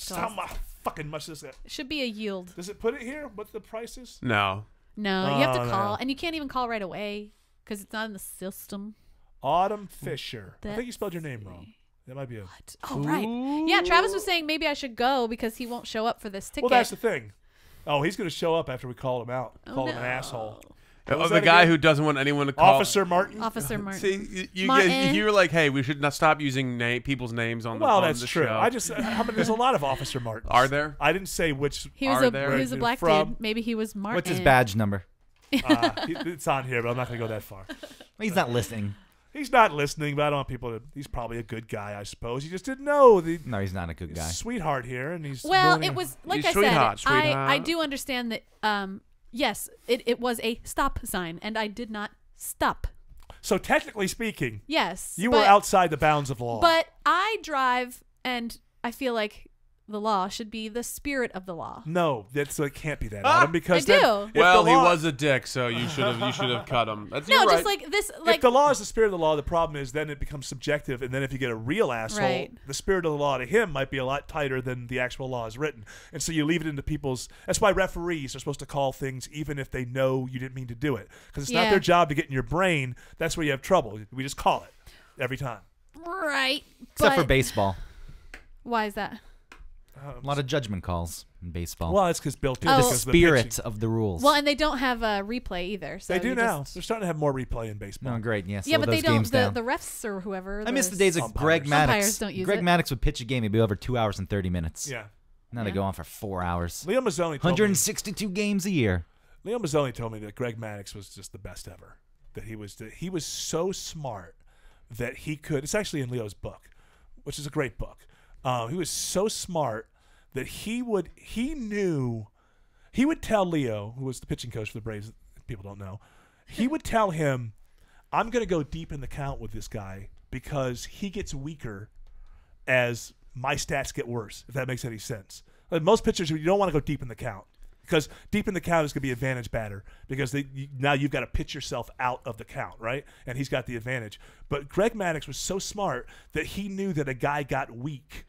How cost? fucking much is that? It should be a yield. Does it put it here? What the price is? No. No, you have Oh, to call, no. and you can't even call right away because it's not in the system. Autumn Fisher. I think you spelled your name That's wrong. That might be a. Oh right. Yeah, Travis was saying maybe I should go because he won't show up for this ticket. Well, that's the thing. Oh, he's going to show up after we call him out. Oh, Call him an no. asshole. Oh, was the that guy again? who doesn't want anyone to call. Officer Martin. Officer Martin. See, Martin. you were like, hey, we should not stop using people's names on the Well, on that's the true. show. I just there's a lot of Officer Martins. Are there? I didn't say which. He was Are a there? he was a black From- dude. Maybe he was Martin. What's his badge number? It's on here, but I'm not going to go that far. He's not listening. He's not listening, but I don't want people to. He's probably a good guy, I suppose. He just didn't know the No, he's not a good guy. sweetheart here, and he's Well, ruining- it was like You I said. sweetheart, I sweetheart. do understand that. Yes, it was a stop sign, and I did not stop. So technically speaking, Yes, you were but- outside the bounds of law. But I drive, and I feel like the law should be the spirit of the law. No, it can't be that, Adam, because I do. then, if Well, the he law- was a dick, so you should have cut him. That's No, you're just right. like this. if Like the law is the spirit of the law, the problem is then it becomes subjective, and then if you get a real asshole, Right. the spirit of the law to him might be a lot tighter than the actual law is written, and so you leave it into people's. That's why referees are supposed to call things even if they know you didn't mean to do it, because it's not Yeah. their job to get in your brain. That's where you have trouble. We just call it every time. right. Except for but baseball. why is that? A lot of judgment calls in baseball. Well, it's because built in Oh. the because of spirit pitching. of the rules. Well, and they don't have a replay either. So They do you now. just- They're starting to have more replay in baseball. Oh, great. Yeah, slow Yeah, but those they don't. games down. The refs or whoever. I miss the days of Umpires. Greg Maddox. Umpires don't use Greg it. Maddox would pitch a game. It'd be over 2 hours and 30 minutes. Yeah. Now they Yeah. go on for 4 hours. Leo Mazzoni told me 162 games a year. Leo Mazzoni told me that Greg Maddox was just the best ever. That he was so smart that he could. It's actually in Leo's book, which is a great book. He was so smart that he would tell Leo, who was the pitching coach for the Braves. People don't know. He would tell him, "I'm going to go deep in the count with this guy because he gets weaker as my stats get worse." If that makes any sense. Like most pitchers, you don't want to go deep in the count. Because deep in the count is going to be advantage batter because now you've got to pitch yourself out of the count, right? And he's got the advantage. But Greg Maddox was so smart that he knew that a guy got weak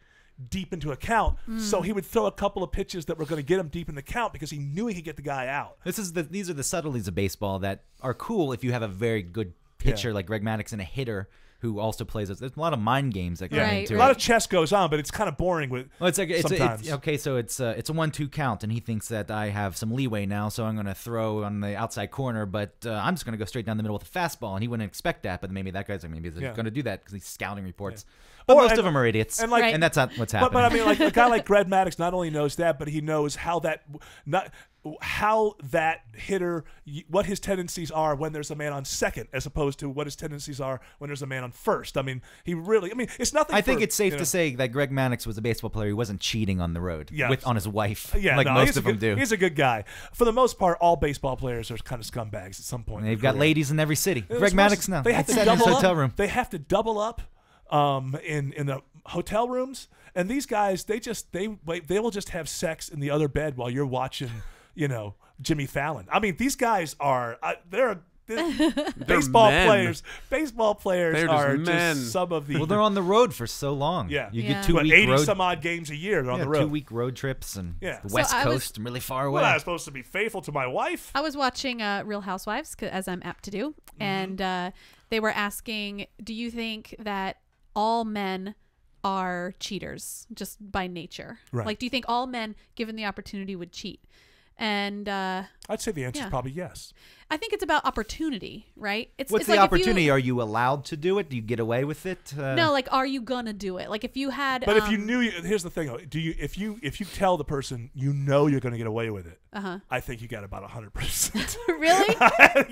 deep into a count, so he would throw a couple of pitches that were going to get him deep in the count because he knew he could get the guy out. These are the subtleties of baseball that are cool if you have a very good pitcher like Greg Maddox and a hitter who also plays. There's a lot of mind games that go into a it. lot of chess goes on, but it's kind of boring with. Well, it's like sometimes. okay. So it's a 1-2 count, and he thinks that I have some leeway now, so I'm going to throw on the outside corner, but I'm just going to go straight down the middle with a fastball, and he wouldn't expect that. But maybe that guy's like maybe he's going to do that because he's scouting reports. But most of them are idiots, and that's not what's happening. But I mean, like a guy like Greg Maddox not only knows that, but he knows how that hitter, what his tendencies are when there's a man on second, as opposed to what his tendencies are when there's a man on first. I mean, it's nothing. I think it's safe to say that Greg Maddox was a baseball player who wasn't cheating on the road on his wife, like most of them do. He's a good guy. For the most part, all baseball players are kind of scumbags at some point. And they've got ladies in every city. Greg Maddox now. They have to in his double hotel up. room. They have to double up in the hotel rooms, and these guys they will just have sex in the other bed while you're watching, Jimmy Fallon. I mean, these guys are they're baseball men. players. Baseball players They're are just men. just some of the. Well, they're on the road for so long. Yeah, you Yeah. get 2 week 80 road. some odd games a year. They're on the road. 2-week road trips and Yeah. the So West I Coast and really far away. Well, I was supposed to be faithful to my wife. I was watching Real Housewives, as I'm apt to do, and they were asking, do you think that all men are cheaters just by nature? Right. Like, do you think all men, given the opportunity, would cheat? And I'd say the answer is Yeah. probably yes. I think it's about opportunity, right? It's What's it's the like if you- opportunity? Are you allowed to do it? Do you get away with it? No, like, are you gonna do it? Like, if you had, But if you knew, here's the thing: if you tell the person you're going to get away with it, I think you got about 100%. really?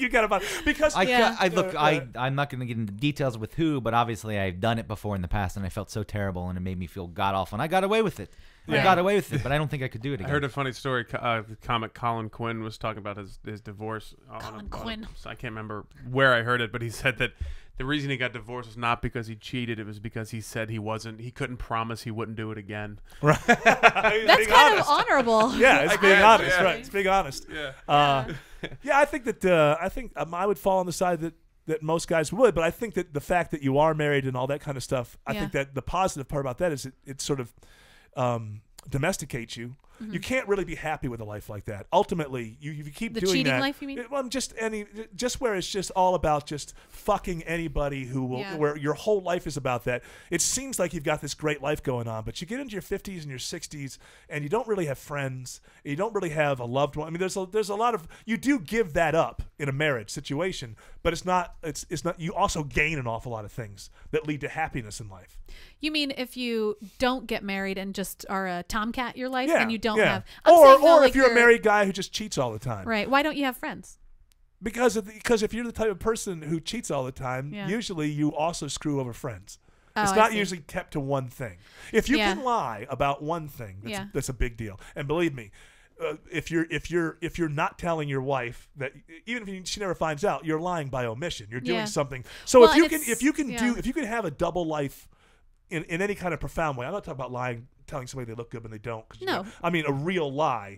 You got about because I'm not going to get into details with who, but obviously I've done it before in the past, and I felt so terrible, and it made me feel god awful, and I got away with it. I got away with it, but I don't think I could do it again. I heard a funny story. The comic Colin Quinn was talking about his divorce. Colin Quinn. I can't remember where I heard it, but he said that the reason he got divorced was not because he cheated. It was because he said he couldn't promise he wouldn't do it again. Right. That's kind of honorable. Yeah, it's being honest, yeah. right? It's being honest. Yeah. Yeah, I think that I would fall on the side that most guys would, but I think that the fact that you are married and all that kind of stuff, I think that the positive part about that is it sort of domesticates you. Mm-hmm. You can't really be happy with a life like that. Ultimately, you keep The doing cheating that. life, you mean? Well, just where it's just all about just fucking anybody who will, where your whole life is about that. It seems like you've got this great life going on, but you get into your 50s and your 60s, and you don't really have friends. You don't really have a loved one. I mean, there's a lot of you do give that up in a marriage situation, but it's not. You also gain an awful lot of things that lead to happiness in life. You mean if you don't get married and just are a tomcat your life and you don't yeah. have, I'm or saying, though, or like, if you're a married guy who just cheats all the time, right? Why don't you have friends? Because if you're the type of person who cheats all the time, Yeah. usually you also screw over friends. Oh, It's I not see. usually kept to one thing. If you can lie about one thing, that's a big deal. And believe me, if you're not telling your wife that, even if she never finds out, you're lying by omission. You're doing something. So Well, if you can have a double life in any kind of profound way. I'm not talking about lying telling somebody they look good when they don't. 'Cause No. I mean, a real lie.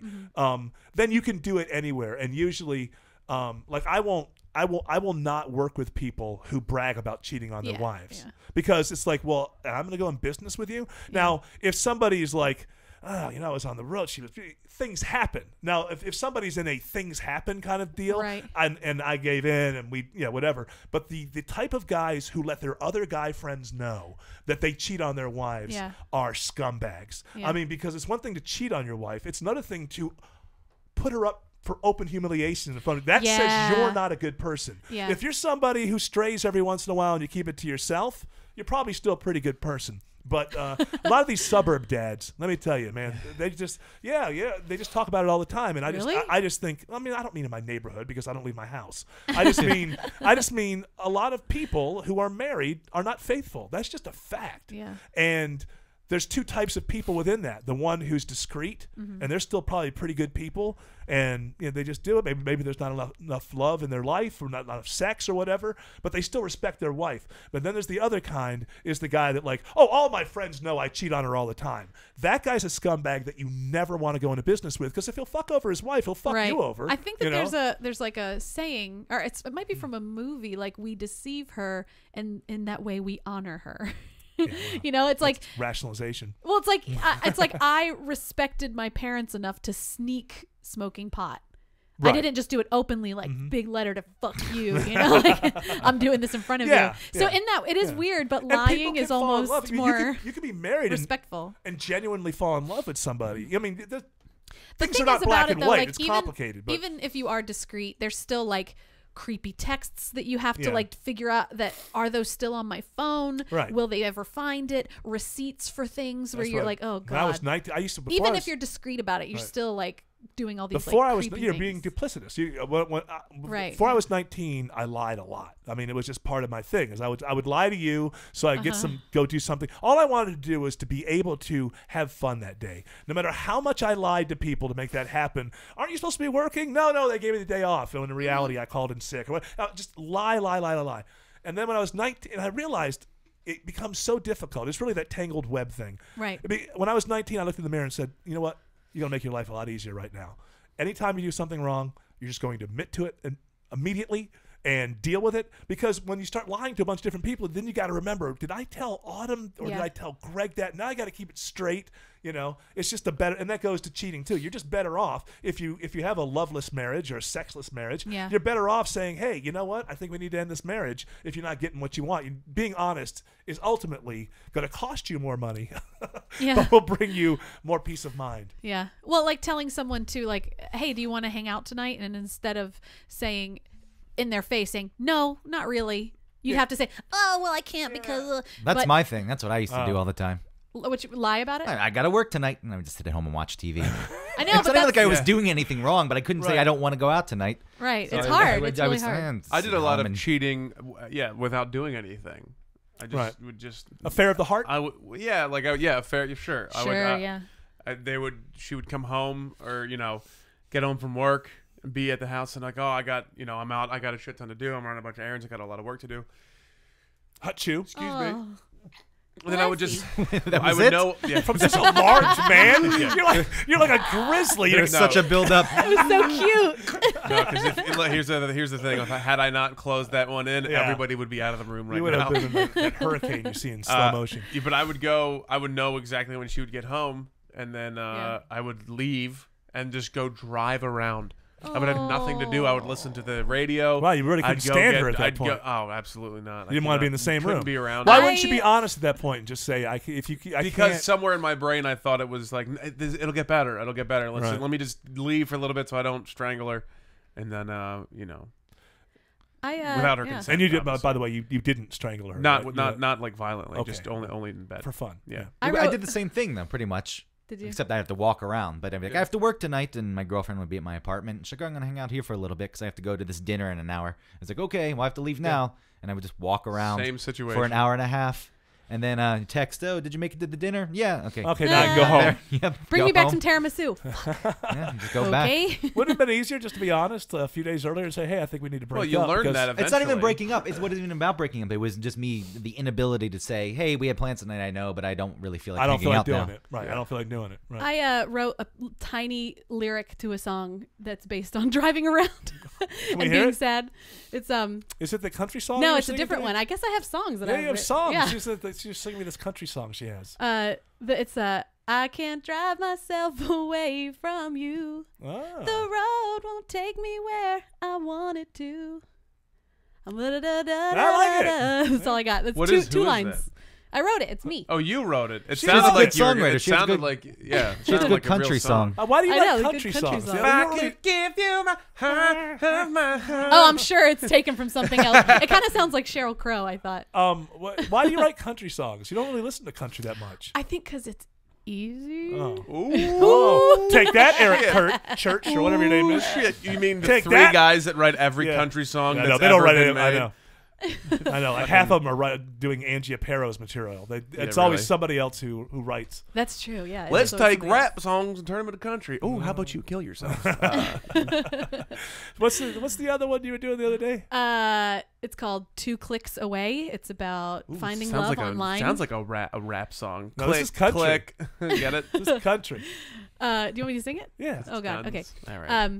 Then you can do it anywhere. And usually, like I will not work with people who brag about cheating on their wives because it's like, well, I'm going to go in business with you. Now, if somebody's like, oh, I was on the road. Things happen. Now, if somebody's in a things happen kind of deal, right. and I gave in and we, whatever. But the type of guys who let their other guy friends know that they cheat on their wives are scumbags. Yeah. I mean, because it's one thing to cheat on your wife. It's another thing to put her up for open humiliation in front of that says you're not a good person. Yeah. If you're somebody who strays every once in a while and you keep it to yourself, you're probably still a pretty good person. But a lot of these suburb dads, let me tell you, man, they just they just talk about it all the time, and I just think, I don't mean in my neighborhood because I don't leave my house. I just mean a lot of people who are married are not faithful. That's just a fact. Yeah. And there's two types of people within that. The one who's discreet, and they're still probably pretty good people, and they just do it. Maybe there's not enough love in their life or not enough sex or whatever, but they still respect their wife. But then there's the other kind, is the guy that like, oh, all my friends know I cheat on her all the time. That guy's a scumbag that you never want to go into business with, because if he'll fuck over his wife, he'll fuck you over. I think that there's like a saying, or it might be from a movie, like we deceive her, and in that way we honor her. Yeah, it's like rationalization. Well, it's like I respected my parents enough to sneak smoking pot. Right. I didn't just do it openly, like big letter to fuck you. Like I'm doing this in front of you. So in that, it is weird, but lying is almost more. You can be married, respectful, and genuinely fall in love with somebody. I mean, the things thing are not is black about and it, though, white. like, It's complicated. But even if you are discreet, there's still like creepy texts that you have to like figure out, that are those still on my phone? Right. Will they ever find it? Receipts for things where you're like, oh god. When I was 19, I used to. Even if you're discreet about it, you're still like doing all these. Before like, I was, you're being duplicitous. Right. Before I was 19, I lied a lot. I mean, it was just part of my thing. Is I would lie to you so I'd go do something. All I wanted to do was to be able to have fun that day. No matter how much I lied to people to make that happen. Aren't you supposed to be working? No, they gave me the day off. And in reality, I called in sick. Just lie. And then when I was 19, I realized it becomes so difficult. It's really that tangled web thing. Right. When I was 19, I looked in the mirror and said, you know what? You're going to make your life a lot easier right now. Anytime you do something wrong, you're just going to admit to it immediately and deal with it. Because when you start lying to a bunch of different people, then you got to remember, did I tell Autumn or did I tell Greg that? Now I got to keep it straight. It's just and that goes to cheating too. You're just better off if you have a loveless marriage or a sexless marriage. Yeah. You're better off saying, hey, you know what? I think we need to end this marriage if you're not getting what you want. Being honest is ultimately going to cost you more money, but will bring you more peace of mind. Yeah. Well, like telling someone to like, hey, do you want to hang out tonight? And instead of saying in their face, saying, no, not really. You'd have to say, oh, well, I can't because... That's my thing. That's what I used to do all the time. Would you lie about it? I got to work tonight, and I would just sit at home and watch TV. I know, it's not like I was doing anything wrong, but I couldn't say I don't want to go out tonight. Right. It's hard. It's really hard. I did a lot of cheating, without doing anything. I just would just... Affair of the heart? Affair, sure. Sure, She would come home or, get home from work and be at the house and like, oh, I got, I'm out. I got a shit ton to do. I'm running a bunch of errands. I got a lot of work to do. Hut chew. Excuse me. And then I would just, I would know. Yeah. From such a large man, you're like a grizzly. There's such a build-up. It was so cute. No, because here's the thing. Had I not closed that one in, everybody would be out of the room right now. You would have been in that hurricane you see in slow motion. But I would know exactly when she would get home, and then I would leave and just go drive around. I would have nothing to do. I would listen to the radio. Wow, you really couldn't stand her at that point. Oh, absolutely not. You didn't want to be in the same room. Be around. Why wouldn't you be honest at that point and just say, because somewhere in my brain I thought it was like, it'll get better. It'll get better. Let me just leave for a little bit so I don't strangle her, and then without her consent. And you did. By the way, you didn't strangle her. Not like violently. Okay. Just only in bed for fun. Yeah. I did the same thing though, pretty much. Did you? Except I have to walk around. But I'd be like, I have to work tonight, and my girlfriend would be at my apartment. She's like, I'm going to hang out here for a little bit because I have to go to this dinner in an hour. I was like, okay, well, I have to leave now. And I would just walk around Same situation. for an hour and a half. And then text, oh, did you make it to the dinner? Yeah. Okay. Okay, now I can go home. Yep. Bring go me back home. some tiramisu. Yeah, just go back. Okay. Would it have been easier just to be honest a few days earlier and say, hey, I think we need to break Well, you up? learned because- that eventually. It's not even breaking up. It wasn't even about breaking up. It was just me, the inability to say, hey, we had plans tonight, I know, but I don't really feel like I don't feel hanging like out doing now. it. Right. I don't feel like doing it. Right. I wrote a tiny lyric to a song that's based on driving around we and hear being it? sad. It's Is it the country song? no, you're it's a singing different today? one. I guess I have songs that Yeah, I've you have written. songs. Yeah. She's singing me this country song she has. It's I can't drive myself away from you. Oh. The road won't take me where I want it to. I like it. That's all I got. That's What two is- who is lines. that? I wrote it. It's me. Oh, you wrote it. It She's sounded a like good you were- songwriter. It She has a sounded good- like yeah. She has a sounded good like real country song. Why do you I like know, good country country songs? songs. Yeah, If we I don't really- could give you my heart, my heart. Oh, I'm sure it's taken from something else. It kind of sounds like Sheryl Crow, I thought. Why do you write country songs? You don't really listen to country that much. I think because it's easy. Oh. Ooh. Take that, Eric Church, or whatever your name is. Shit, you mean the Take three that? guys that write every Yeah. country song I that's know, they don't ever write been it. I made? know. I know. Like half of them are doing Angie Apparo's material. It's always really. somebody else who writes. That's true, yeah. it Let's is always take somebody else. rap songs and turn them into country. Oh, how about you kill yourself? What's the other one you were doing the other day? It's called 2 Clicks Away. It's about finding sounds love like online. Sounds like a rap song. No, click, this is country. click. Get it? This is country. Do you want me to sing it? Yeah. Oh God. Okay. All right.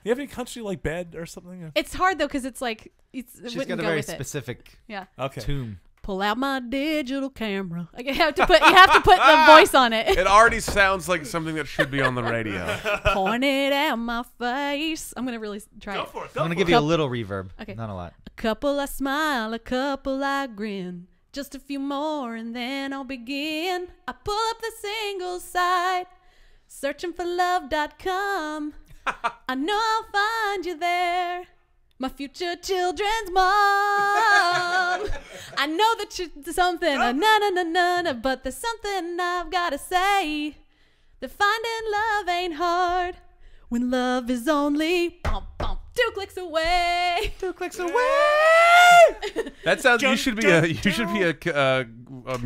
You have any country like Bed or something? It's hard though because it's like it She's wouldn't got a go very with it. specific Yeah. Okay. tune. Pull out my digital camera. Like, you have to put the voice on it. It already sounds like something that should be on the radio. Point it at my face. I'm gonna really try it. for it. I'm going to give you a little reverb. Okay. Not a lot. A couple I smile, a couple I grin. Just a few more and then I'll begin. I pull up the single site, searching for love.com. I know I'll find you there, my future children's mom. I know that you're something, na, but there's something I've got to say. That finding love ain't hard when love is only 2 clicks away. 2 clicks away. That sounds. You should be a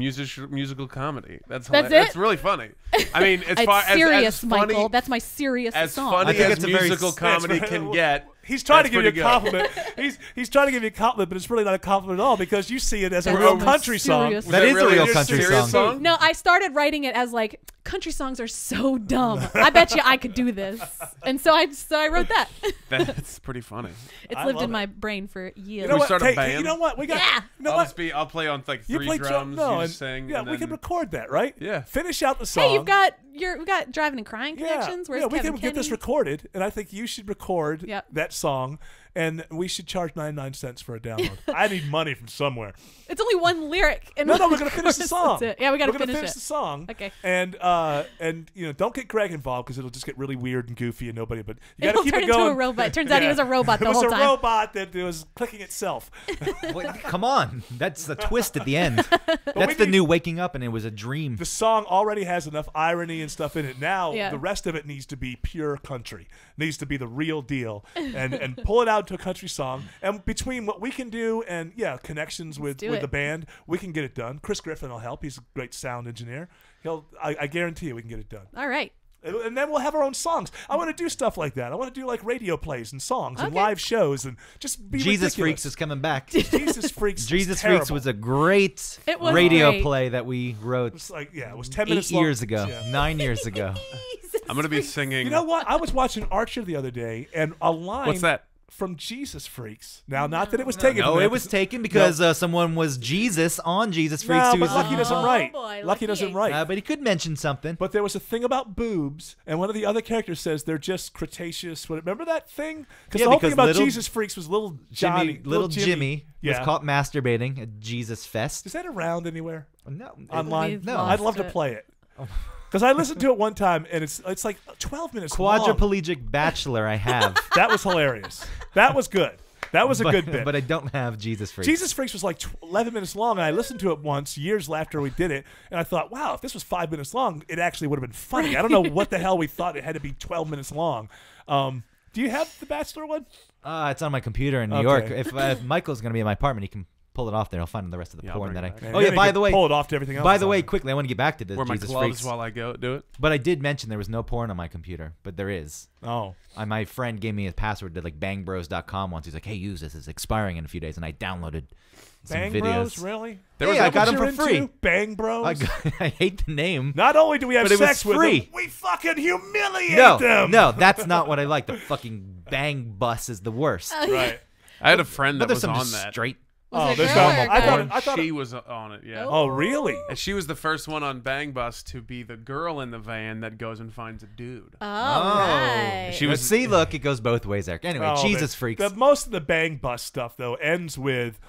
musical comedy. That's That's hilarious. it? It's really funny. I mean, as It's far serious, as funny, Michael. That's my serious as song. funny I think as it's a very musical comedy That's can right. get. He's trying to That's give you a pretty good. compliment. He's trying to give you a compliment, but it's really not a compliment at all because you see it as a That's real my country song. serious- That is a real your country serious song. No, I started writing it as like country songs are so dumb. I bet you I could do this, and so I wrote that. That's pretty funny. It's I lived love in it. my brain for years. You know we what? start a Hey, band? you know what? We got. Yeah. You know what? I'll play on like You three play drums. no, you and, just sing. yeah, and we can then- record that, right? Yeah. Finish out the song. Hey, we've got driving and crying connections. Where's yeah, we Kevin can get this Kenny? recorded, and I think you should record Yep. that song, and we should charge 99 cents for a download. I need money from somewhere. It's only one lyric. And No, we're one gonna finish the chorus. song. That's it. Yeah, we gotta We're gonna finish the it. song. Okay. And don't get Greg involved because it'll just get really weird and goofy and nobody. But you gotta It'll keep turn it into going. a robot. It turns out he Yeah. was a robot the It was whole a time. robot that was clicking itself. Wait, come on. That's the twist at the end. we That's the need- new waking up and it was a dream. The song already has enough irony and stuff in it. Now Yeah. the rest of it needs to be pure country. Needs to be the real deal, and pull it out to a country song. And between what we can do and connections with do the it. band, we can get it done. Chris Griffin will help. He's a great sound engineer. I guarantee you we can get it done. All right. And then we'll have our own songs. I want to do stuff like that. I want to do like radio plays and songs and Okay. live shows and just be Jesus ridiculous. Freaks is coming back. Jesus Freaks. Jesus terrible. Freaks was a great It was radio great. play that we wrote It's like it was 10 8 minutes long. years ago, Yeah. 9 years ago. I'm gonna be singing. You know what? I was watching Archer the other day, and a line. What's that? From Jesus Freaks. Now, not that it was taken. No, from it that, was because- taken because someone was Jesus on Jesus Freaks. No, who but was Lucky doesn't write. boy, Lucky Lucky doesn't ain't- write. but he could mention something. But there was a thing about boobs, and one of the other characters says they're just Cretaceous. Remember that thing? Yeah, the whole thing because about little Jesus Freaks was little Johnny, little Jimmy Yeah. was caught masturbating at Jesus Fest. Is that around anywhere No, online? We've No. I'd lost love to it. play it. Because I listened to it one time, and it's like 12 minutes long. quadriplegic bachelor I have. That was hilarious. That was good. That was a but, good bit. But I don't have Jesus Freaks. Jesus Freaks was like 11 minutes long, and I listened to it once years after we did it, and I thought, wow, if this was 5 minutes long, it actually would have been funny. I don't know what the hell we thought it had to be 12 minutes long. Do you have the Bachelor one? It's on my computer in New Okay. York. If Michael's going to be in my apartment, he can pull it off there. I'll find the rest of the Yeah, I'll porn bring that it back. I. And Oh then yeah, you by can the way, pull it off to everything else. by the way, on it. quickly, I want to get back to the Wear my Jesus gloves Freaks. while I go do it. But I did mention there was no porn on my computer, but there is. Oh. My friend gave me a password to like bangbros.com once. He's like, "Hey, use this. It's expiring in a few days," and I downloaded some Bang videos. Bros, really? Hey, I got them What for you're free. into? Bang Bros. I hate the name. Not only do we have But it was sex with free. them, we fucking humiliate No, them. no, that's not what I like. The fucking bang bus is the worst. Right. I had a friend But that there's was some on that. straight. Oh, it there's girl no. or I guy? thought She was on it, yeah. Oh, really? And she was the first one on Bang Bus to be the girl in the van that goes and finds a dude. All right. She Let's was see, look, it goes both ways, Eric. Anyway, Oh, Jesus man. Freaks. Most of the Bang Bus stuff though ends with,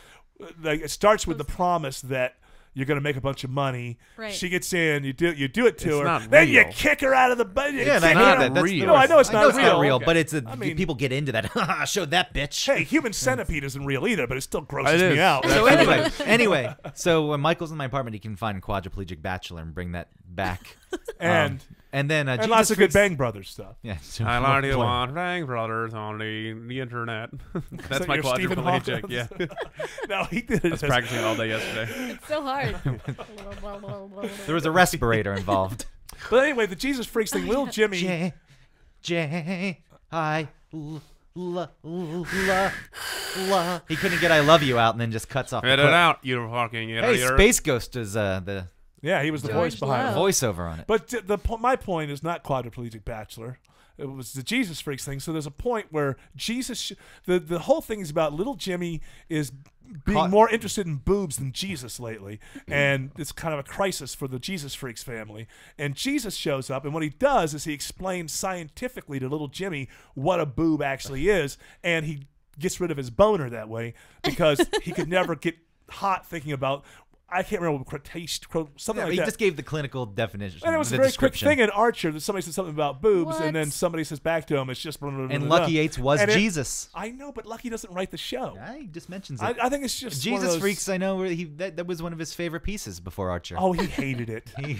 like, it starts with the promise that you're going to make a bunch of money. Right. She gets in, you do it to It's her. not Then you real. kick her out of the bus. Yeah, and I hate not that. That's real. the No, I worst. know it's not not real. real, but Okay. it's mean- people get into that. I showed that bitch. Hey, Human Centipede isn't real either, but it still grosses It me is. out. So anyway, so when Michael's in my apartment, he can find Quadriplegic Bachelor and bring that back. and And then and Jesus lots of good Freaks- Bang Brothers stuff. Yeah, so I already play. want Bang Brothers on the internet. That's my You're Stephen quadriplegic, Hawking? yeah. No, he did it. I was practicing it all day yesterday. It's so hard. There was a respirator involved. But anyway, the Jesus Freaks thing, Little Jimmy. J-I-L-L-L. He couldn't get "I love you" out, and then just cuts off. the Get it clip. out, you fucking Hey, idiot. Space Ghost is the Yeah, he was the George voice behind it. Love. voiceover on it. But my point is not Quadriplegic Bachelor. It was the Jesus Freaks thing. So there's a point where Jesus, the whole thing is about little Jimmy is being Caught- more interested in boobs than Jesus lately, and it's kind of a crisis for the Jesus Freaks family. And Jesus shows up, and what he does is he explains scientifically to little Jimmy what a boob actually is, and he gets rid of his boner that way because he could never get hot thinking about. I can't remember something like he that. just gave the clinical definition. And it was the a very quick description. thing in Archer that somebody said something about boobs, What? and then somebody says back to him, it's just blah, blah, blah, And blah, Lucky blah. Yates was And Jesus. I know, but Lucky doesn't write the show. He just mentions it. I think it's just one of Jesus those- Freaks. I know where that was one of his favorite pieces before Archer. Oh, he hated it. He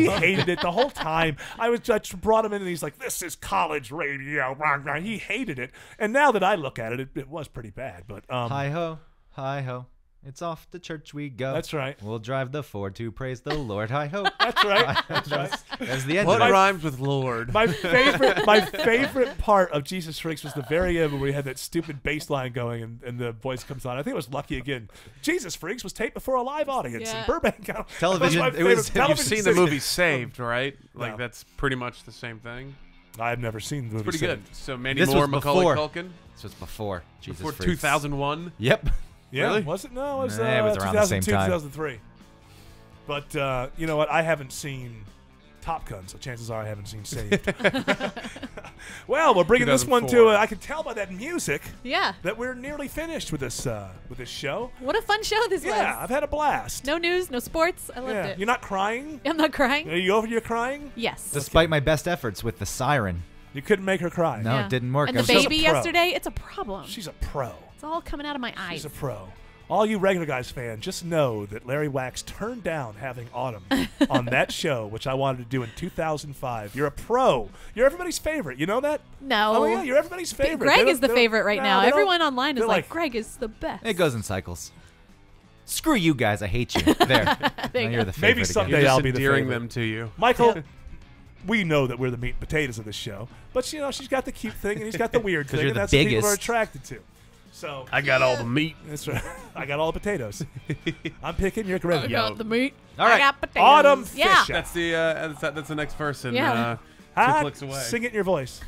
Hated it the whole time. I brought him in, and he's like, "This is college radio." He hated it, and now that I look at it, it was pretty bad. But Hi ho, hi ho. It's off to church we go. That's right. We'll drive the Ford to praise the Lord. Hi ho. That's right. That's right. That's the end What of it. rhymes with Lord? My favorite part of Jesus Freaks was the very end where we had that stupid bass line going and the voice comes on. I think it was Lucky again. Jesus Freaks was taped before a live audience in Yeah. Burbank. Television- That was my it was- favorite You've television seen the scene. movie Saved, right? Like, No. that's pretty much the same thing. I've never seen the movie. Pretty Saved. good. So Mandy This Moore, was Macaulay before. Culkin. This was before Jesus Before Freaks. 2001. Yep. Yeah, Really? was it? No, it was, Nah, it was around the same 2002, time. 2003. But you know what? I haven't seen Top Gun, so chances are I haven't seen Saved. Well, we're bringing this one to. 2004. I can tell by that music Yeah. that we're nearly finished with this show. What a fun show this Yeah, was. I've had a blast. No news, no sports. I loved Yeah, it. you're not crying. I'm not crying. Are you over your crying? Yes. Despite my best efforts with the siren. You couldn't make her cry. No, Yeah. it didn't work. And I the was just a baby pro. yesterday, it's a problem. She's a pro. It's all coming out of my eyes. She's a pro. All you regular guys fans, just know that Larry Wax turned down having Autumn on that show, which I wanted to do in 2005. You're a pro. You're everybody's favorite. You know that? No. Oh, yeah, you're everybody's favorite. Greg They is the don't- favorite right no, now. they don't- Everyone online is they're like, Greg is the best. It goes in cycles. Screw you guys. I hate you. There. Now you you're go. the favorite Maybe again. someday You're just I'll be the endearing favorite. them to you. Michael, we know that we're the meat and potatoes of this show, but you know she's got the cute thing and he's got the weird 'Cause thing, you're and the that's what people are biggest. attracted to. So I got all the meat. that's right. I got all the potatoes. I'm picking your gravy. got the meat. All right. I got potatoes. Autumn Yeah. Fisher. That's the that's the next person. Yeah. 2 clicks away. Sing it in your voice.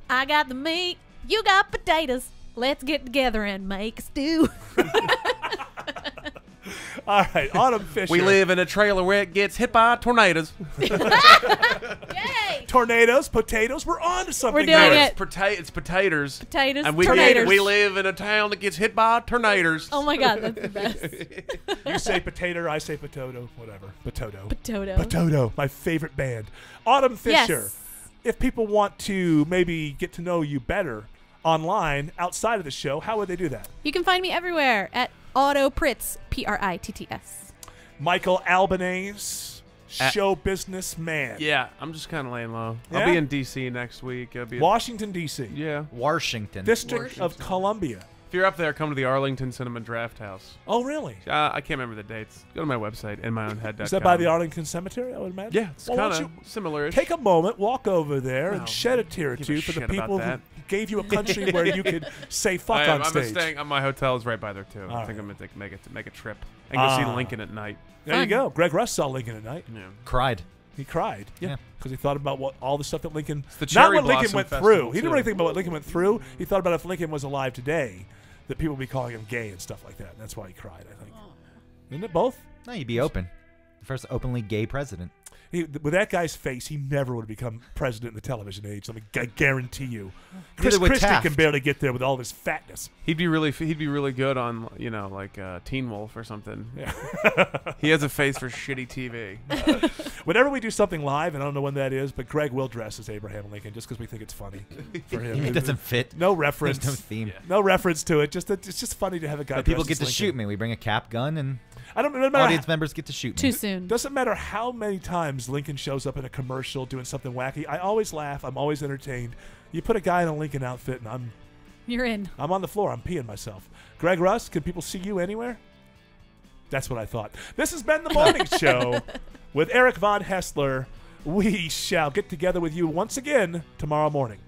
I got the meat. You got potatoes. Let's get together and make a stew. All right, Autumn Fisher. We live in a trailer where it gets hit by tornadoes. Yay! Tornadoes, potatoes. We're on to something. We're doing there. it. It's potatoes. Potatoes. And we tornadoes. live in a town that gets hit by tornadoes. Oh my god, that's the best. You say potato, I say potato, whatever. Potato. Potato. Potato, my favorite band. Autumn Fisher. Yes. If people want to maybe get to know you better online outside of the show, how would they do that? You can find me everywhere at Auto Pritz, Pritts. Michael Albanese, show business man. Yeah, I'm just kind of laying low. Yeah? I'll be in D.C. next week. I'll be Washington, D.C. yeah. Washington. District of Columbia. If you're up there, come to the Arlington Cinema Draft House. Oh, really? I can't remember the dates. Go to my website, inmyownhead.com. Is that by the Arlington Cemetery, I would imagine? Yeah, it's Well, why kind don't of you similar. Take a moment, walk over there, and No, shed a tear or give a two for the shit about people who that. gave you a country where you could say fuck on I'm stage. staying. My hotel is right by there too. I think I'm gonna make a trip and go see Lincoln at night. There you go. Greg Russ saw Lincoln at night. Yeah. Cried. He cried. Yeah. Because he thought about all the stuff that Lincoln. the Not Cherry what Lincoln Blossom went Festival, through. He didn't too. really think about what Lincoln went through. He thought about if Lincoln was alive today, that people would be calling him gay and stuff like that. And that's why he cried, I think. Isn't it both? No, you'd be open. The first openly gay president. With that guy's face, he never would have become president in the television age. I guarantee you. Neither Chris would Christie Taft. can barely get there with all of his fatness. He'd be really good on like Teen Wolf or something. Yeah. He has a face for shitty TV. Whenever we do something live, and I don't know when that is, but Greg will dress as Abraham Lincoln just because we think it's funny for him. It doesn't fit. No reference. There's no theme. No reference to it. It's just funny to have a guy. But people dressed get as to Lincoln. shoot me. We bring a cap gun and I don't remember. audience members get to shoot me. Too soon. Doesn't matter how many times Lincoln shows up in a commercial doing something wacky. I always laugh. I'm always entertained. You put a guy in a Lincoln outfit, and You're in. I'm on the floor. I'm peeing myself. Greg Russ, can people see you anywhere? That's what I thought. This has been the morning show with Eric Von Hessler. We shall get together with you once again tomorrow morning.